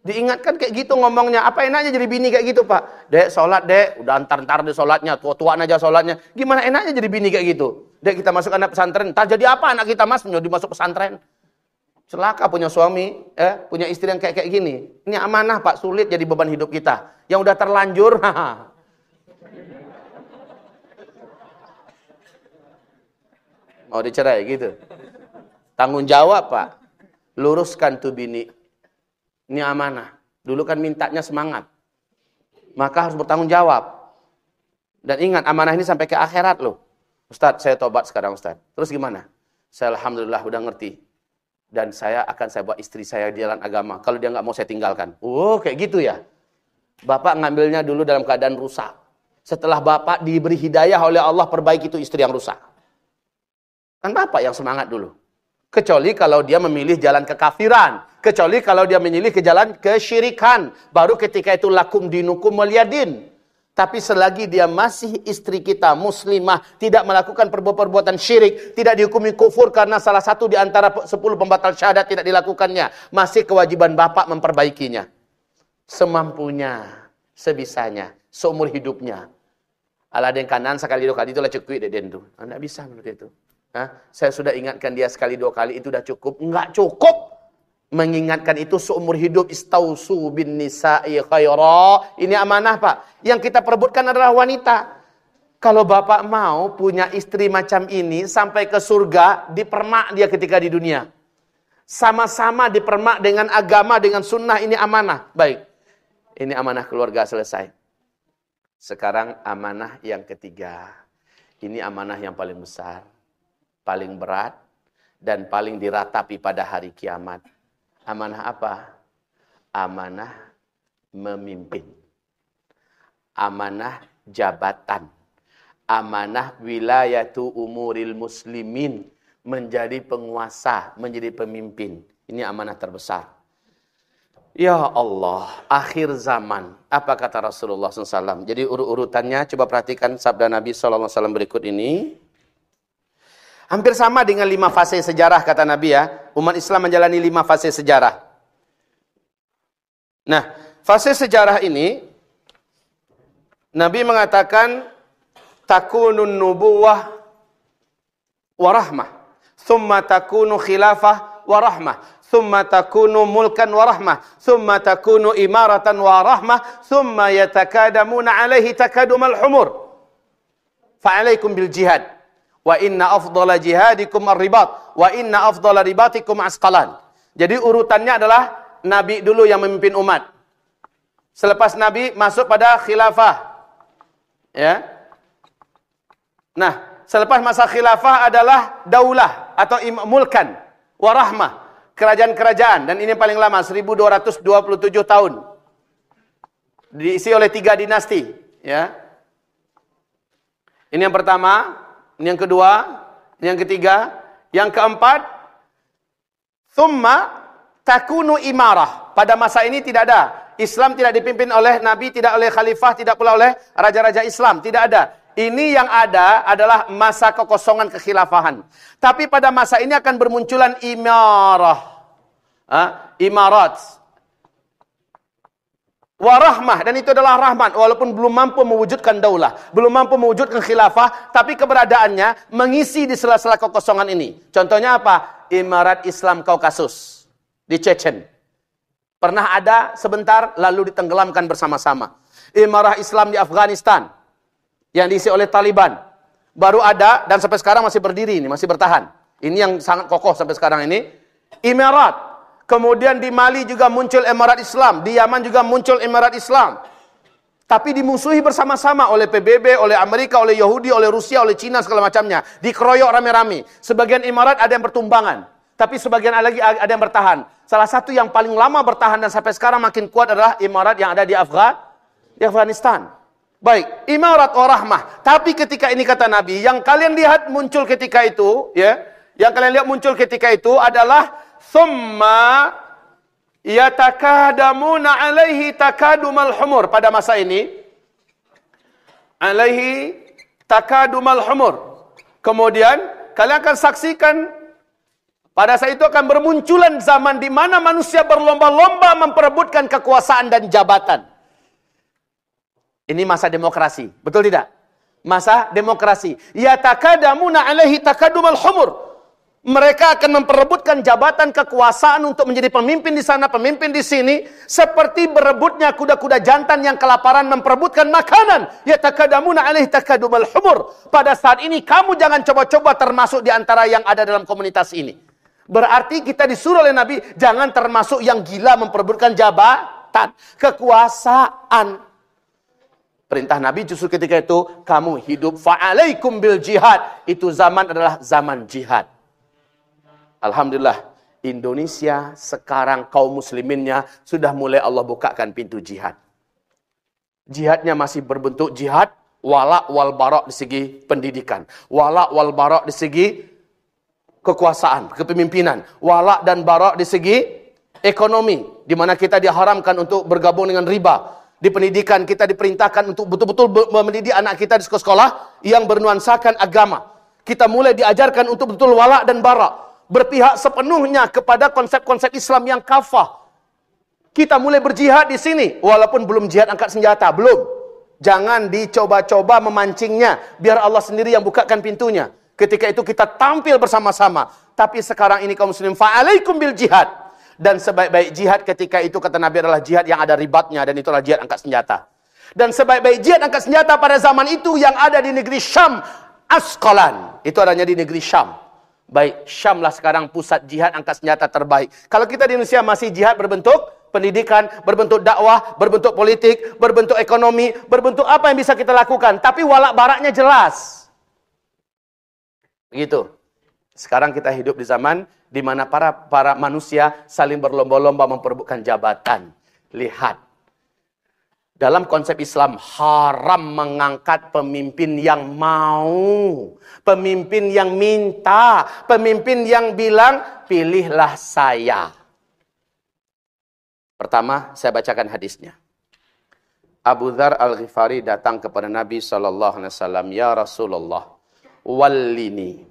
Diingatkan kayak gitu ngomongnya. Apa enaknya jadi bini kayak gitu pak? Dek sholat dek, udah antar di sholatnya, tua-tuaan aja sholatnya. Gimana enaknya jadi bini kayak gitu? Dek kita masuk anak pesantren, entar jadi apa anak kita mas? Nyodi masuk pesantren. Celaka punya suami, punya istri yang kayak gini. Ini amanah pak, sulit jadi beban hidup kita. Yang udah terlanjur, mau dicerai gitu. Tanggung jawab pak, luruskan tuh bini. Ini amanah. Dulu kan mintanya semangat. Maka harus bertanggung jawab. Dan ingat, amanah ini sampai ke akhirat loh. Ustadz, saya tobat sekarang Ustadz. Terus gimana? Saya alhamdulillah udah ngerti. Dan saya buat istri saya di jalan agama. Kalau dia nggak mau saya tinggalkan. Oh, kayak gitu ya. Bapak ngambilnya dulu dalam keadaan rusak. Setelah bapak diberi hidayah oleh Allah, perbaiki itu istri yang rusak. Kan bapak yang semangat dulu. Kecuali kalau dia memilih jalan kekafiran. Kecuali kalau dia memilih ke jalan kesyirikan. Baru ketika itu lakum dinukum waliyadin. Tapi selagi dia masih istri kita, muslimah, tidak melakukan perbuatan syirik, tidak dihukumi kufur karena salah satu di antara 10 pembatal syahadat tidak dilakukannya, masih kewajiban bapak memperbaikinya. Semampunya, sebisanya, seumur hidupnya. Ala den kanan sekali dua kali itulah cukup deh dendu. Anda bisa seperti itu. Saya sudah ingatkan dia sekali dua kali itu sudah cukup. Enggak cukup. Mengingatkan itu seumur hidup. Istausu bin nisa'i khaira. Ini amanah pak. Yang kita perebutkan adalah wanita. Kalau bapak mau punya istri macam ini sampai ke surga, dipermak dia ketika di dunia. Sama-sama dipermak dengan agama, dengan sunnah, ini amanah. Baik. Ini amanah keluarga selesai. Sekarang amanah yang ketiga. Ini amanah yang paling besar. Paling berat dan paling diratapi pada hari kiamat. Amanah apa? Amanah memimpin. Amanah jabatan. Amanah wilayatu umuril muslimin. Menjadi penguasa, menjadi pemimpin. Ini amanah terbesar. Ya Allah, akhir zaman. Apa kata Rasulullah SAW? Jadi urutannya, coba perhatikan sabda Nabi SAW berikut ini. Hampir sama dengan 5 fase sejarah, kata Nabi ya. Umat Islam menjalani 5 fase sejarah. Nah, fase sejarah ini, Nabi mengatakan, takunun nubuwah warahmah. Thumma takunu khilafah warahmah. Thumma takunu mulkan warahmah. Thumma takunu imaratan warahmah. Thumma yatakadamuna alaihi takadumal humur. Fa'alaikum bil jihad. Wa inna afdala jihadikum ar-ribat. Wa inna afdala ribatikum asqalan. Jadi urutannya adalah Nabi dulu yang memimpin umat. Selepas Nabi masuk pada khilafah. Ya. Nah, selepas masa khilafah adalah daulah atau mulkan warahmah, kerajaan-kerajaan, dan ini paling lama 1227 tahun. Diisi oleh 3 dinasti, ya. Ini yang pertama, ini yang kedua, ini yang ketiga, yang keempat, thumma takunu imarah. Pada masa ini tidak ada. Islam tidak dipimpin oleh Nabi, tidak oleh khalifah, tidak pula oleh raja-raja Islam, tidak ada. Ini yang ada adalah masa kekosongan kekhilafahan. Tapi pada masa ini akan bermunculan imarah. Imarat. Warahmah. Dan itu adalah rahmat. Walaupun belum mampu mewujudkan daulah. Belum mampu mewujudkan khilafah. Tapi keberadaannya mengisi di sela-sela kekosongan ini. Contohnya apa? Imarat Islam Kaukasus. Di Chechen. Pernah ada sebentar lalu ditenggelamkan bersama-sama. Imarah Islam di Afghanistan. Yang diisi oleh Taliban. Baru ada dan sampai sekarang masih berdiri ini, masih bertahan. Ini yang sangat kokoh sampai sekarang ini. Emirat. Kemudian di Mali juga muncul Emirat Islam. Di Yaman juga muncul Emirat Islam. Tapi dimusuhi bersama-sama oleh PBB, oleh Amerika, oleh Yahudi, oleh Rusia, oleh Cina, segala macamnya. Dikeroyok rame-rame. Sebagian Emirat ada yang bertumbangan. Tapi sebagian lagi ada yang bertahan. Salah satu yang paling lama bertahan dan sampai sekarang makin kuat adalah Emirat yang ada di Afghanistan. Baik, imarat warahmah. Tapi ketika ini kata Nabi, yang kalian lihat muncul ketika itu, ya, yang kalian lihat muncul ketika itu adalah thumma yatakadamuna alaihi takadumal humur. Pada masa ini, alaihi takadumal humur. Kemudian kalian akan saksikan pada saat itu akan bermunculan zaman di mana manusia berlomba-lomba memperebutkan kekuasaan dan jabatan. Ini masa demokrasi, betul tidak? Masa demokrasi. Yatakadamuna alaihi takadumal humur. Mereka akan memperebutkan jabatan kekuasaan untuk menjadi pemimpin di sana, pemimpin di sini, seperti berebutnya kuda-kuda jantan yang kelaparan memperebutkan makanan. Yatakadamuna alaihi takadumal humur. Pada saat ini kamu jangan coba-coba termasuk di antara yang ada dalam komunitas ini. Berarti kita disuruh oleh Nabi jangan termasuk yang gila memperebutkan jabatan, kekuasaan. Perintah Nabi justru ketika itu, kamu hidup fa'alaikum bil jihad. Itu zaman adalah zaman jihad. Alhamdulillah, Indonesia sekarang kaum musliminnya sudah mulai Allah bukakan pintu jihad. Jihadnya masih berbentuk jihad, wala' wal bara' di segi pendidikan. Wala' wal bara' di segi kekuasaan, kepemimpinan. Wala' dan bara' di segi ekonomi. Di mana kita diharamkan untuk bergabung dengan riba. Di pendidikan kita diperintahkan untuk betul-betul mendidik anak kita di sekolah yang bernuansakan agama. Kita mulai diajarkan untuk betul wala dan bara. Berpihak sepenuhnya kepada konsep-konsep Islam yang kafah. Kita mulai berjihad di sini. Walaupun belum jihad angkat senjata. Belum. Jangan dicoba-coba memancingnya. Biar Allah sendiri yang bukakan pintunya. Ketika itu kita tampil bersama-sama. Tapi sekarang ini kaum muslim, fa'alaikum bil jihad. Dan sebaik-baik jihad ketika itu kata Nabi adalah jihad yang ada ribatnya. Dan itulah jihad angkat senjata. Dan sebaik-baik jihad angkat senjata pada zaman itu yang ada di negeri Syam. Asqalan. Itu adanya di negeri Syam. Baik, Syam lah sekarang pusat jihad angkat senjata terbaik. Kalau kita di Indonesia masih jihad berbentuk pendidikan, berbentuk dakwah, berbentuk politik, berbentuk ekonomi, berbentuk apa yang bisa kita lakukan. Tapi walak baraknya jelas. Begitu. Sekarang kita hidup di zaman di mana para manusia saling berlomba-lomba memperebutkan jabatan. Lihat. Dalam konsep Islam, haram mengangkat pemimpin yang mau. Pemimpin yang minta. Pemimpin yang bilang, pilihlah saya. Pertama, saya bacakan hadisnya. Abu Dzar Al-Ghifari datang kepada Nabi SAW. Ya Rasulullah, wallini.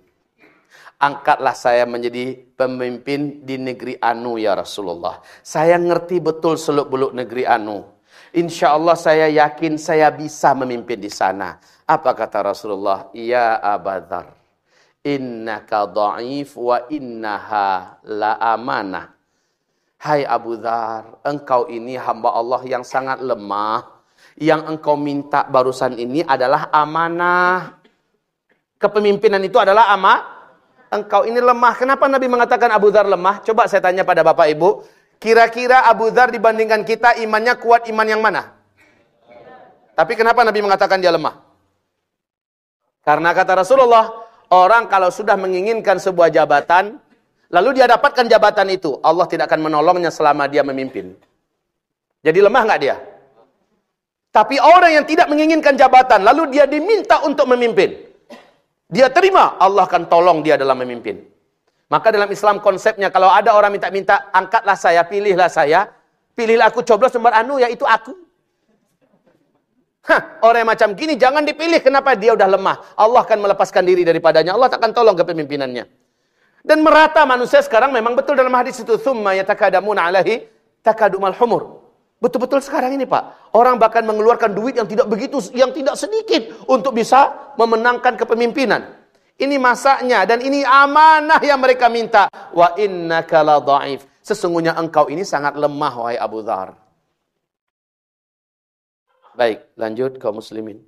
Angkatlah saya menjadi pemimpin di negeri Anu ya Rasulullah. Saya ngerti betul seluk-beluk negeri Anu. Insya Allah saya yakin saya bisa memimpin di sana. Apa kata Rasulullah? Ya Abu Dzar, innaka dha'if wa innaha la amanah. Hai Abu Dzar, engkau ini hamba Allah yang sangat lemah. Yang engkau minta barusan ini adalah amanah. Kepemimpinan itu adalah engkau ini lemah. Kenapa Nabi mengatakan Abu Dzar lemah? Coba saya tanya pada Bapak Ibu. Kira-kira Abu Dzar dibandingkan kita imannya kuat iman yang mana? Tapi kenapa Nabi mengatakan dia lemah? Karena kata Rasulullah, orang kalau sudah menginginkan sebuah jabatan, lalu dia dapatkan jabatan itu, Allah tidak akan menolongnya selama dia memimpin. Jadi lemah nggak dia? Tapi orang yang tidak menginginkan jabatan, lalu dia diminta untuk memimpin, dia terima, Allah akan tolong dia dalam memimpin. Maka dalam Islam konsepnya, kalau ada orang minta-minta, angkatlah saya, pilihlah aku, coblos nomor anu, yaitu aku. Orang yang macam gini jangan dipilih. Kenapa? Dia udah lemah. Allah akan melepaskan diri daripadanya. Allah akan tolong kepemimpinannya. Dan merata manusia sekarang memang betul dalam hadis itu. Thumma yatakadamuna alaihi takadumal humur. Betul-betul sekarang ini Pak. Orang bahkan mengeluarkan duit yang tidak sedikit untuk bisa memenangkan kepemimpinan. Ini masaknya dan ini amanah yang mereka minta. Wa innaka la dha'if. Sesungguhnya engkau ini sangat lemah wahai Abu Dzar. Baik, lanjut kaum muslimin.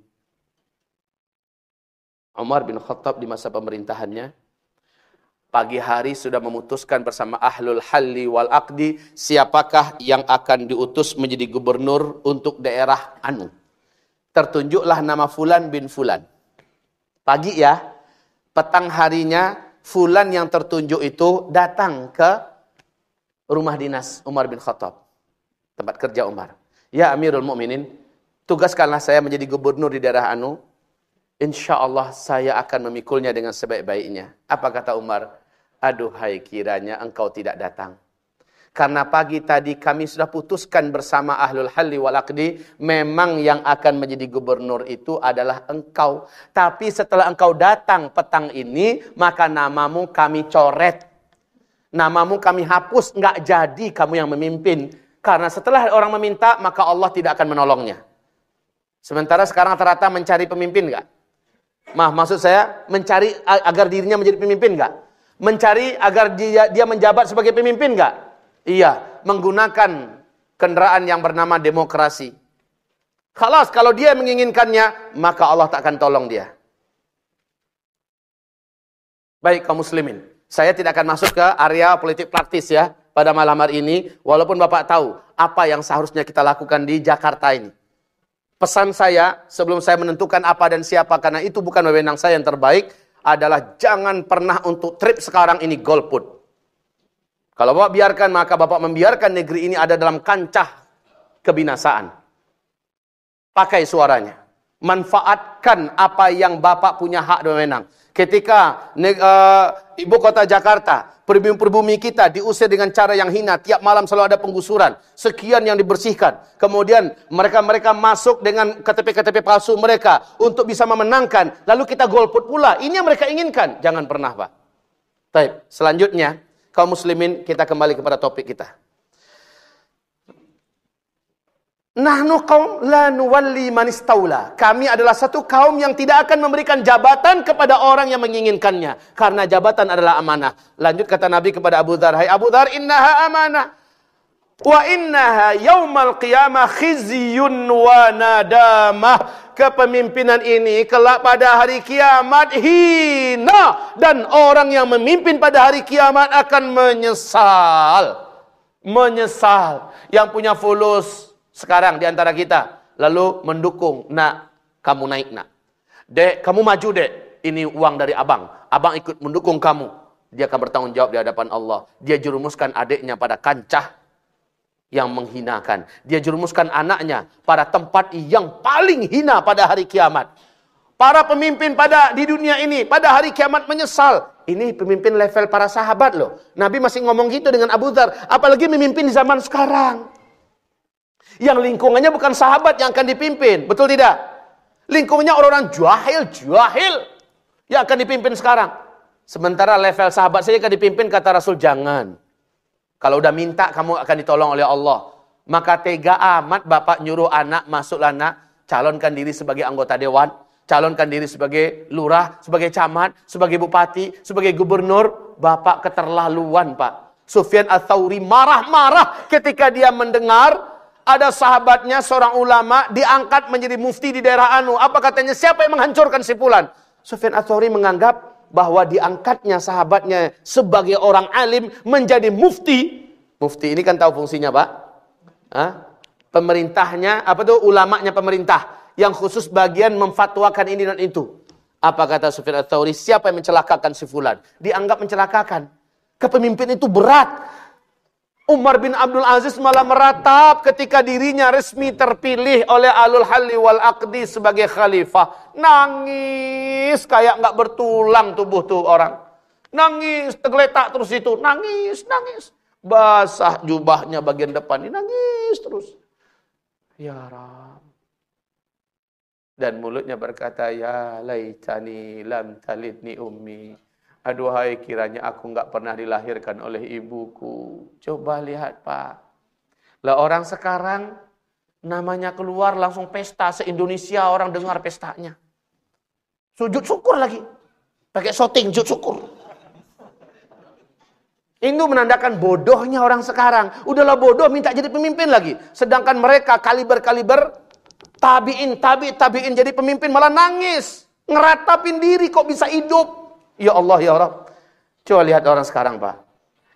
Umar bin Khattab di masa pemerintahannya pagi hari sudah memutuskan bersama ahlul halli wal aqdi siapakah yang akan diutus menjadi gubernur untuk daerah Anu. Tertunjuklah nama Fulan bin Fulan. Pagi ya. Petang harinya, Fulan yang tertunjuk itu datang ke rumah dinas Umar bin Khattab. Tempat kerja Umar. Ya Amirul Mukminin, tugaskanlah saya menjadi gubernur di daerah Anu. Insya Allah saya akan memikulnya dengan sebaik-baiknya. Apa kata Umar? Aduhai kiranya engkau tidak datang. Karena pagi tadi kami sudah putuskan bersama ahlul halli wal aqdi, memang yang akan menjadi gubernur itu adalah engkau. Tapi setelah engkau datang petang ini, maka namamu kami coret. Namamu kami hapus, nggak jadi kamu yang memimpin. Karena setelah orang meminta, maka Allah tidak akan menolongnya. Sementara sekarang rata-rata mencari pemimpin nggak? Maksud saya mencari agar dirinya menjadi pemimpin nggak? Mencari agar dia menjabat sebagai pemimpin nggak? Iya, menggunakan kendaraan yang bernama demokrasi. Khalas, kalau dia menginginkannya, maka Allah tak akan tolong dia. Baik kaum muslimin, saya tidak akan masuk ke area politik praktis ya pada malam hari ini, walaupun Bapak tahu apa yang seharusnya kita lakukan di Jakarta ini. Pesan saya sebelum saya menentukan apa dan siapa, karena itu bukan wewenang saya yang terbaik, adalah jangan pernah untuk trip sekarang ini golput. Kalau Bapak biarkan, maka Bapak membiarkan negeri ini ada dalam kancah kebinasaan. Pakai suaranya. Manfaatkan apa yang Bapak punya hak dan wewenang. Ketika ibu kota Jakarta, pribumi kita diusir dengan cara yang hina, tiap malam selalu ada penggusuran, sekian yang dibersihkan. Kemudian mereka masuk dengan KTP-KTP palsu mereka untuk bisa memenangkan. Lalu kita golput pula. Ini yang mereka inginkan. Jangan pernah Pak. Baik, selanjutnya. Kaum muslimin, kita kembali kepada topik kita. Nahnu qaum la nuwalli man istaula. Kami adalah satu kaum yang tidak akan memberikan jabatan kepada orang yang menginginkannya. Karena jabatan adalah amanah. Lanjut kata Nabi kepada Abu Dzar, hai Abu Dzar, innaha amanah. Wa innaha yaumal qiyamah khizyun wa nadamah. Kepemimpinan ini kelak pada hari kiamat hina. Dan orang yang memimpin pada hari kiamat akan menyesal. Menyesal. Yang punya fulus sekarang di antara kita. Lalu mendukung. Nak, kamu naik nak. Dek, kamu maju dek. Ini uang dari abang. Abang ikut mendukung kamu. Dia akan bertanggung jawab di hadapan Allah. Dia jurumuskan adiknya pada kancah yang menghinakan. Dia jerumuskan anaknya pada tempat yang paling hina pada hari kiamat. Para pemimpin di dunia ini pada hari kiamat menyesal. Ini pemimpin level para sahabat loh. Nabi masih ngomong gitu dengan Abu Dzar. Apalagi memimpin di zaman sekarang. Yang lingkungannya bukan sahabat yang akan dipimpin. Betul tidak? Lingkungannya orang-orang jahil yang akan dipimpin sekarang. Sementara level sahabat saja akan dipimpin, kata Rasul, jangan. Kalau udah minta, kamu akan ditolong oleh Allah. Maka tega amat bapak nyuruh anak, masuklah nak, calonkan diri sebagai anggota dewan, calonkan diri sebagai lurah, sebagai camat, sebagai bupati, sebagai gubernur. Bapak keterlaluan, Pak. Sufyan Ats-Tsauri marah-marah ketika dia mendengar ada sahabatnya, seorang ulama, diangkat menjadi mufti di daerah Anu. Apa katanya? Siapa yang menghancurkan si fulan? Sufyan Ats-Tsauri menganggap bahwa diangkatnya sahabatnya sebagai orang alim menjadi mufti. Mufti ini kan tahu fungsinya, Pak? Pemerintahnya, ulamanya pemerintah yang khusus bagian memfatwakan ini dan itu. Apa kata Sufyan Ats-Tsauri? Siapa yang mencelakakan si fulan? Dianggap mencelakakan. Kepemimpinan itu berat. Umar bin Abdul Aziz malah meratap ketika dirinya resmi terpilih oleh Alul Halli wal Aqdi sebagai khalifah. Nangis kayak nggak bertulang tubuh tuh orang. Nangis, tergeletak terus itu. Nangis. Basah jubahnya bagian depan ini, nangis terus. Ya Rab. Dan mulutnya berkata, ya laitani lam talidni ummi. Aduhai kiranya aku nggak pernah dilahirkan oleh ibuku. Coba lihat, Pak. Lah orang sekarang namanya keluar langsung pesta, se-Indonesia orang dengar pestanya. Sujud syukur lagi. Pakai shooting sujud syukur. Itu menandakan bodohnya orang sekarang. Udahlah bodoh minta jadi pemimpin lagi. Sedangkan mereka kaliber-kaliber tabi'in jadi pemimpin malah nangis. Ngeratapin diri kok bisa hidup. Ya Allah, ya Rabb. Coba lihat orang sekarang, Pak.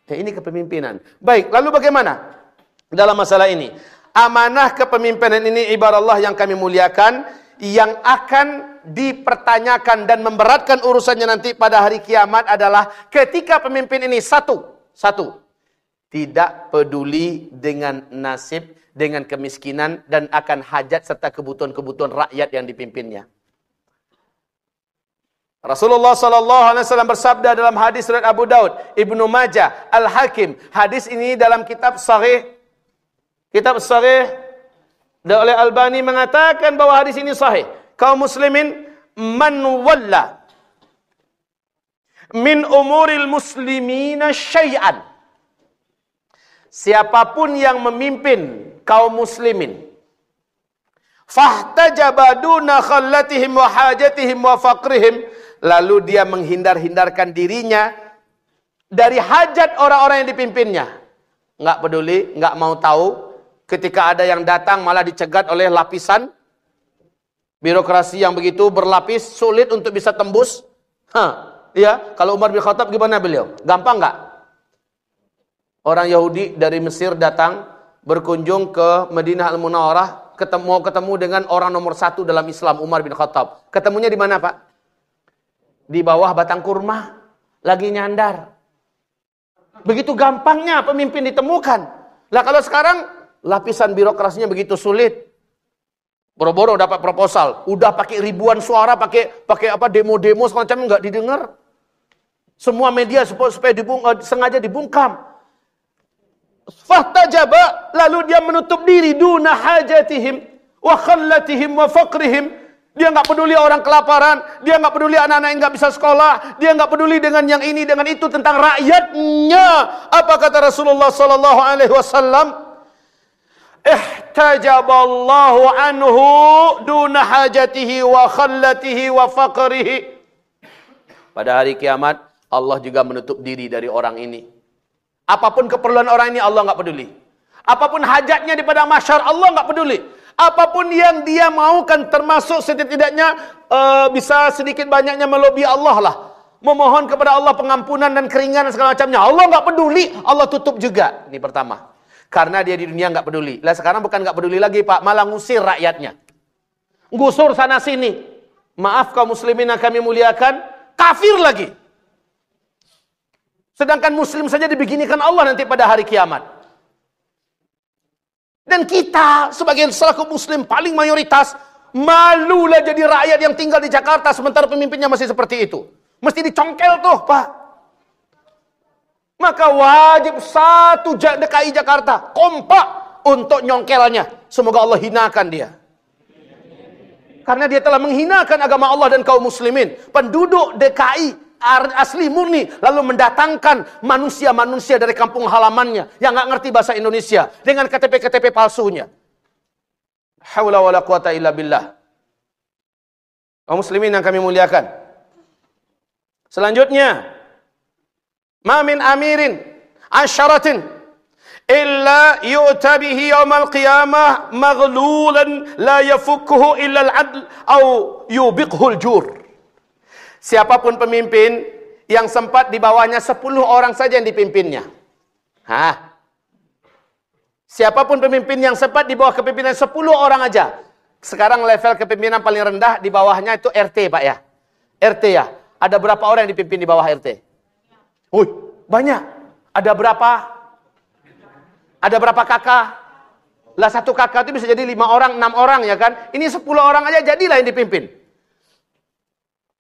Ya, ini kepemimpinan. Baik, lalu bagaimana dalam masalah ini? Amanah kepemimpinan ini ibarat Allah yang kami muliakan, yang akan dipertanyakan dan memberatkan urusannya nanti pada hari kiamat adalah ketika pemimpin ini satu, tidak peduli dengan nasib, dengan kemiskinan, dan akan hajat serta kebutuhan-kebutuhan rakyat yang dipimpinnya. Rasulullah SAW bersabda dalam hadis riwayat Abu Daud, Ibnu Majah, Al-Hakim. Hadis ini dalam kitab Sahih oleh Albani mengatakan bahwa hadis ini sahih. Kaum muslimin, man walla min umuril muslimina syai'an. Siapapun yang memimpin kaum muslimin, fahtajaba duna khallatihim wa hajatihim wa faqrihim, lalu dia menghindar-hindarkan dirinya dari hajat orang-orang yang dipimpinnya. Nggak peduli, nggak mau tahu. Ketika ada yang datang malah dicegat oleh lapisan birokrasi yang begitu berlapis, sulit untuk bisa tembus. Ya, kalau Umar bin Khattab gimana beliau? Gampang nggak? Orang Yahudi dari Mesir datang berkunjung ke Madinah Al-Munawwarah, ketemu dengan orang nomor 1 dalam Islam, Umar bin Khattab. Ketemunya di mana, Pak? Di bawah batang kurma, lagi nyandar. Begitu gampangnya pemimpin ditemukan. Lah kalau sekarang lapisan birokrasinya begitu sulit. Boro-boro dapat proposal, udah pakai ribuan suara, pakai demo-demo semacam nggak didengar. Semua media supaya sengaja dibungkam. Fahtajaba, lalu dia menutup diri duna hajatihim wa khallatihim wa faqrihim. Dia nggak peduli orang kelaparan, dia nggak peduli anak-anak yang nggak bisa sekolah, dia nggak peduli dengan yang ini dengan itu tentang rakyatnya. Apa kata Rasulullah sallallahu alaihi wasallam? Ihtajaballahu anhu duna hajatihi wa khallatihi wa faqrihi. Pada hari kiamat Allah juga menutup diri dari orang ini. Apapun keperluan orang ini Allah nggak peduli. Apapun hajatnya di padang mahsyar Allah nggak peduli. Apapun yang dia maukan, termasuk setidaknya bisa sedikit banyaknya melobi Allah lah, memohon kepada Allah pengampunan dan keringanan segala macamnya, Allah nggak peduli, Allah tutup juga. Ini pertama, karena dia di dunia nggak peduli. Lah sekarang bukan nggak peduli lagi, Pak, malah ngusir rakyatnya, gusur sana sini. Maaf kaum muslimin yang kami muliakan, kafir lagi. Sedangkan muslim saja dibeginikan Allah nanti pada hari kiamat. Dan kita sebagai selaku muslim paling mayoritas, malulah jadi rakyat yang tinggal di Jakarta sementara pemimpinnya masih seperti itu. Mesti dicongkel tuh, Pak. Maka wajib satu DKI Jakarta kompak untuk nyongkelnya. Semoga Allah hinakan dia. Karena dia telah menghinakan agama Allah dan kaum muslimin. Penduduk DKI asli murni, lalu mendatangkan manusia-manusia dari kampung halamannya yang nggak ngerti bahasa Indonesia dengan KTP-KTP palsunya. Haula wala quwata illa billah. Kaum muslimin yang kami muliakan. Selanjutnya, ma min amirin asyaratin illa yu'ta bihi yaumal qiyamah maghlulan la yafukkuhu illa al-'adl au yubiqhu al-jur. Siapapun pemimpin yang sempat di bawahnya 10 orang saja yang dipimpinnya. Siapapun pemimpin yang sempat di bawah kepemimpinan 10 orang aja. Sekarang level kepemimpinan paling rendah di bawahnya itu RT, Pak ya. RT ya. Ada berapa orang yang dipimpin di bawah RT? Banyak. Ada berapa? Ada berapa kakak? Lah satu kakak itu bisa jadi 5 orang, 6 orang ya kan? Ini 10 orang aja jadilah yang dipimpin.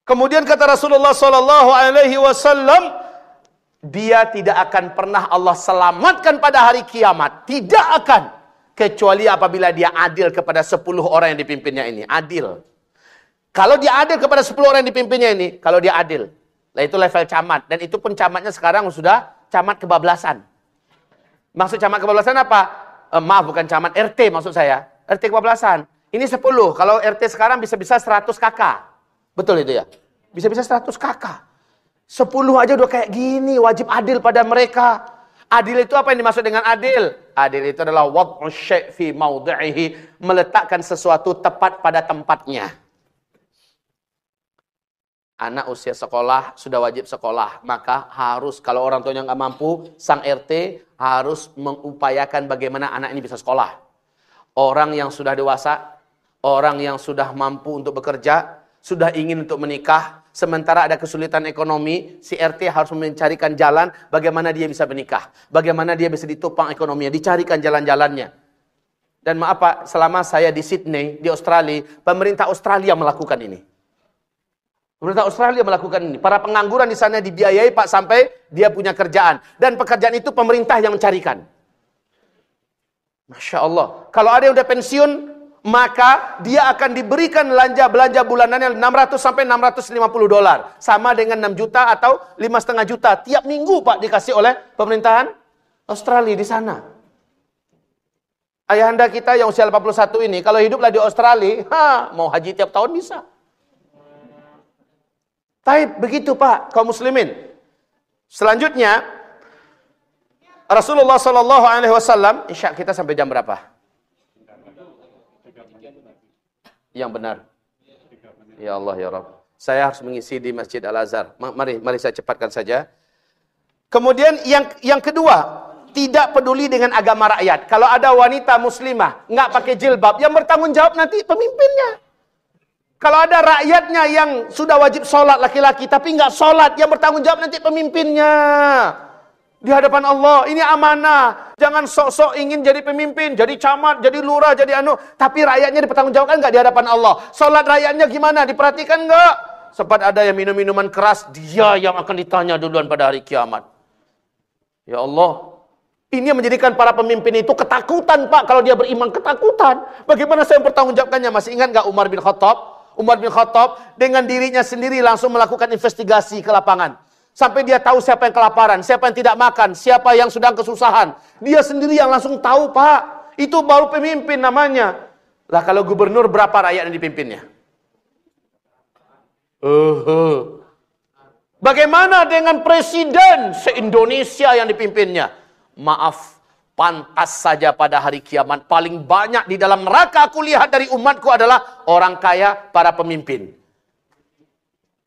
Kemudian kata Rasulullah sallallahu alaihi wasallam, dia tidak akan pernah Allah selamatkan pada hari kiamat. Tidak akan. Kecuali apabila dia adil kepada 10 orang yang dipimpinnya ini. Adil. Kalau dia adil kepada 10 orang yang dipimpinnya ini, kalau dia adil. Nah itu level camat. Dan itu pun camatnya sekarang sudah camat kebablasan. Maksud camat kebablasan apa? Maaf, bukan camat, RT maksud saya. RT kebablasan. Ini 10. Kalau RT sekarang bisa-bisa 100 kakak. Betul itu ya? Bisa-bisa 100 kakak. 10 aja udah kayak gini, wajib adil pada mereka. Adil itu apa yang dimaksud dengan adil? Adil itu adalah wad'u syai' fi mawdi'ihi, meletakkan sesuatu tepat pada tempatnya. Anak usia sekolah sudah wajib sekolah, maka harus kalau orang tuanya nggak mampu, sang RT harus mengupayakan bagaimana anak ini bisa sekolah. Orang yang sudah dewasa, orang yang sudah mampu untuk bekerja, sudah ingin untuk menikah, sementara ada kesulitan ekonomi, si RT harus mencarikan jalan bagaimana dia bisa menikah. Bagaimana dia bisa ditopang ekonominya, dicarikan jalan-jalannya. Dan maaf Pak, selama saya di Sydney, di Australia, pemerintah Australia melakukan ini. Pemerintah Australia melakukan ini. Para pengangguran di sana dibiayai Pak sampai dia punya kerjaan. Dan pekerjaan itu pemerintah yang mencarikan. Masya Allah. Kalau ada yang udah pensiun, maka dia akan diberikan belanja bulanannya 600 sampai 650 dolar. Sama dengan 6 juta atau 5,5 juta. Tiap minggu Pak dikasih oleh pemerintahan Australia di sana. Ayahanda kita yang usia 81 ini, kalau hiduplah di Australia, mau haji tiap tahun bisa. Taib, begitu Pak, kaum muslimin. Selanjutnya, Rasulullah SAW, insya kita sampai jam berapa? Yang benar. Ya Allah ya Rabb. Saya harus mengisi di Masjid Al-Azhar. Mari saya cepatkan saja. Kemudian yang kedua, tidak peduli dengan agama rakyat. Kalau ada wanita muslimah nggak pakai jilbab, yang bertanggung jawab nanti pemimpinnya. Kalau ada rakyatnya yang sudah wajib sholat laki-laki tapi nggak sholat, yang bertanggung jawab nanti pemimpinnya. Di hadapan Allah, ini amanah. Jangan sok-sok ingin jadi pemimpin, jadi camat, jadi lurah, jadi tapi rakyatnya dipertanggungjawabkan nggak di hadapan Allah? Sholat rakyatnya gimana? Diperhatikan nggak? Sempat ada yang minum minuman keras, dia yang akan ditanya duluan pada hari kiamat. Ya Allah, ini yang menjadikan para pemimpin itu ketakutan Pak. Kalau dia beriman, ketakutan. Bagaimana saya mempertanggungjawabkannya? Masih ingat nggak Umar bin Khattab? Umar bin Khattab dengan dirinya sendiri langsung melakukan investigasi ke lapangan. Sampai dia tahu siapa yang kelaparan, siapa yang tidak makan, siapa yang sedang kesusahan. Dia sendiri yang langsung tahu Pak. Itu baru pemimpin namanya. Lah kalau gubernur berapa rakyat yang dipimpinnya? Bagaimana dengan presiden se-Indonesia yang dipimpinnya? Maaf, pantas saja pada hari kiamat paling banyak di dalam neraka aku lihat dari umatku adalah orang kaya, para pemimpin.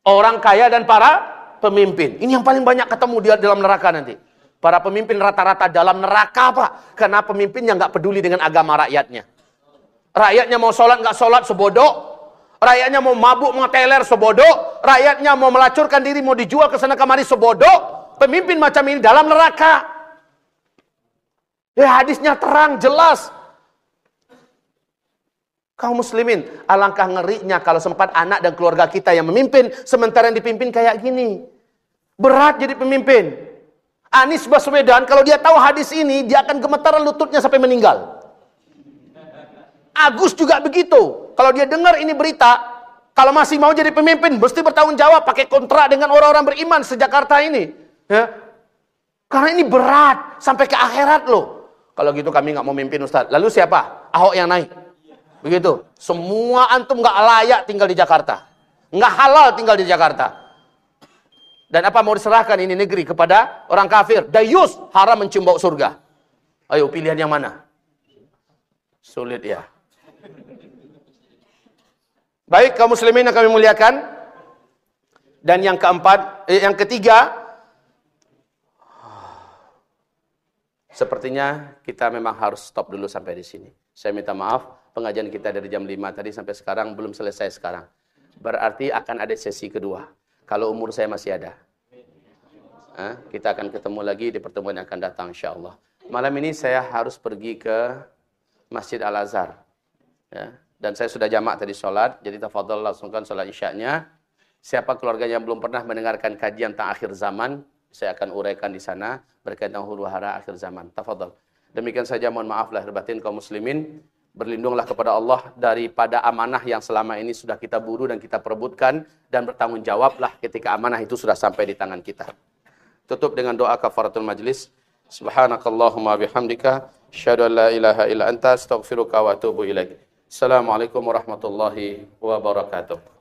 Orang kaya dan para pemimpin. Ini yang paling banyak ketemu di dalam neraka nanti. Para pemimpin rata-rata dalam neraka Pak. Karena pemimpinnya nggak peduli dengan agama rakyatnya. Rakyatnya mau sholat nggak sholat sebodoh. Rakyatnya mau mabuk mau teler sebodoh. Rakyatnya mau melacurkan diri mau dijual ke sana kemari sebodoh. Pemimpin macam ini dalam neraka. Ya hadisnya terang jelas. Kaum muslimin, alangkah ngerinya kalau sempat anak dan keluarga kita yang memimpin, sementara yang dipimpin kayak gini. Berat jadi pemimpin. Anies Baswedan, kalau dia tahu hadis ini, dia akan gemetaran lututnya sampai meninggal. Agus juga begitu. Kalau dia dengar ini berita, kalau masih mau jadi pemimpin, mesti bertanggung jawab, pakai kontrak dengan orang-orang beriman se-Jakarta ini. Ya. Karena ini berat, sampai ke akhirat loh. Kalau gitu kami nggak mau mimpin Ustaz. Lalu siapa? Ahok yang naik. Begitu. Semua antum nggak layak tinggal di Jakarta. Nggak halal tinggal di Jakarta. Dan apa mau diserahkan ini negeri kepada orang kafir? Dayus, haram mencium bau surga. Ayo pilihan yang mana? Sulit ya. Baik, kaum muslimin yang kami muliakan. Dan yang keempat, yang ketiga, sepertinya kita memang harus stop dulu sampai di sini. Saya minta maaf, pengajian kita dari jam 5 tadi sampai sekarang belum selesai sekarang. Berarti akan ada sesi kedua. Kalau umur saya masih ada. Kita akan ketemu lagi di pertemuan yang akan datang insyaAllah. Malam ini saya harus pergi ke Masjid Al-Azhar. Ya. Dan saya sudah jamak tadi sholat. Jadi tafadhol langsungkan sholat isyaknya. Siapa keluarga yang belum pernah mendengarkan kajian tentang akhir zaman, saya akan uraikan di sana berkaitan huru hara akhir zaman. Tafadhol. Demikian saja, mohon maaf lahir batin kaum muslimin. Berlindunglah kepada Allah daripada amanah yang selama ini sudah kita buru dan kita perebutkan, dan bertanggung jawablah ketika amanah itu sudah sampai di tangan kita. Tutup dengan doa kafaratul majlis. Subhanakallahumma bihamdika asyhadu an la ilaha illa anta astaghfiruka wa atubu ilaik. Assalamualaikum warahmatullahi wabarakatuh.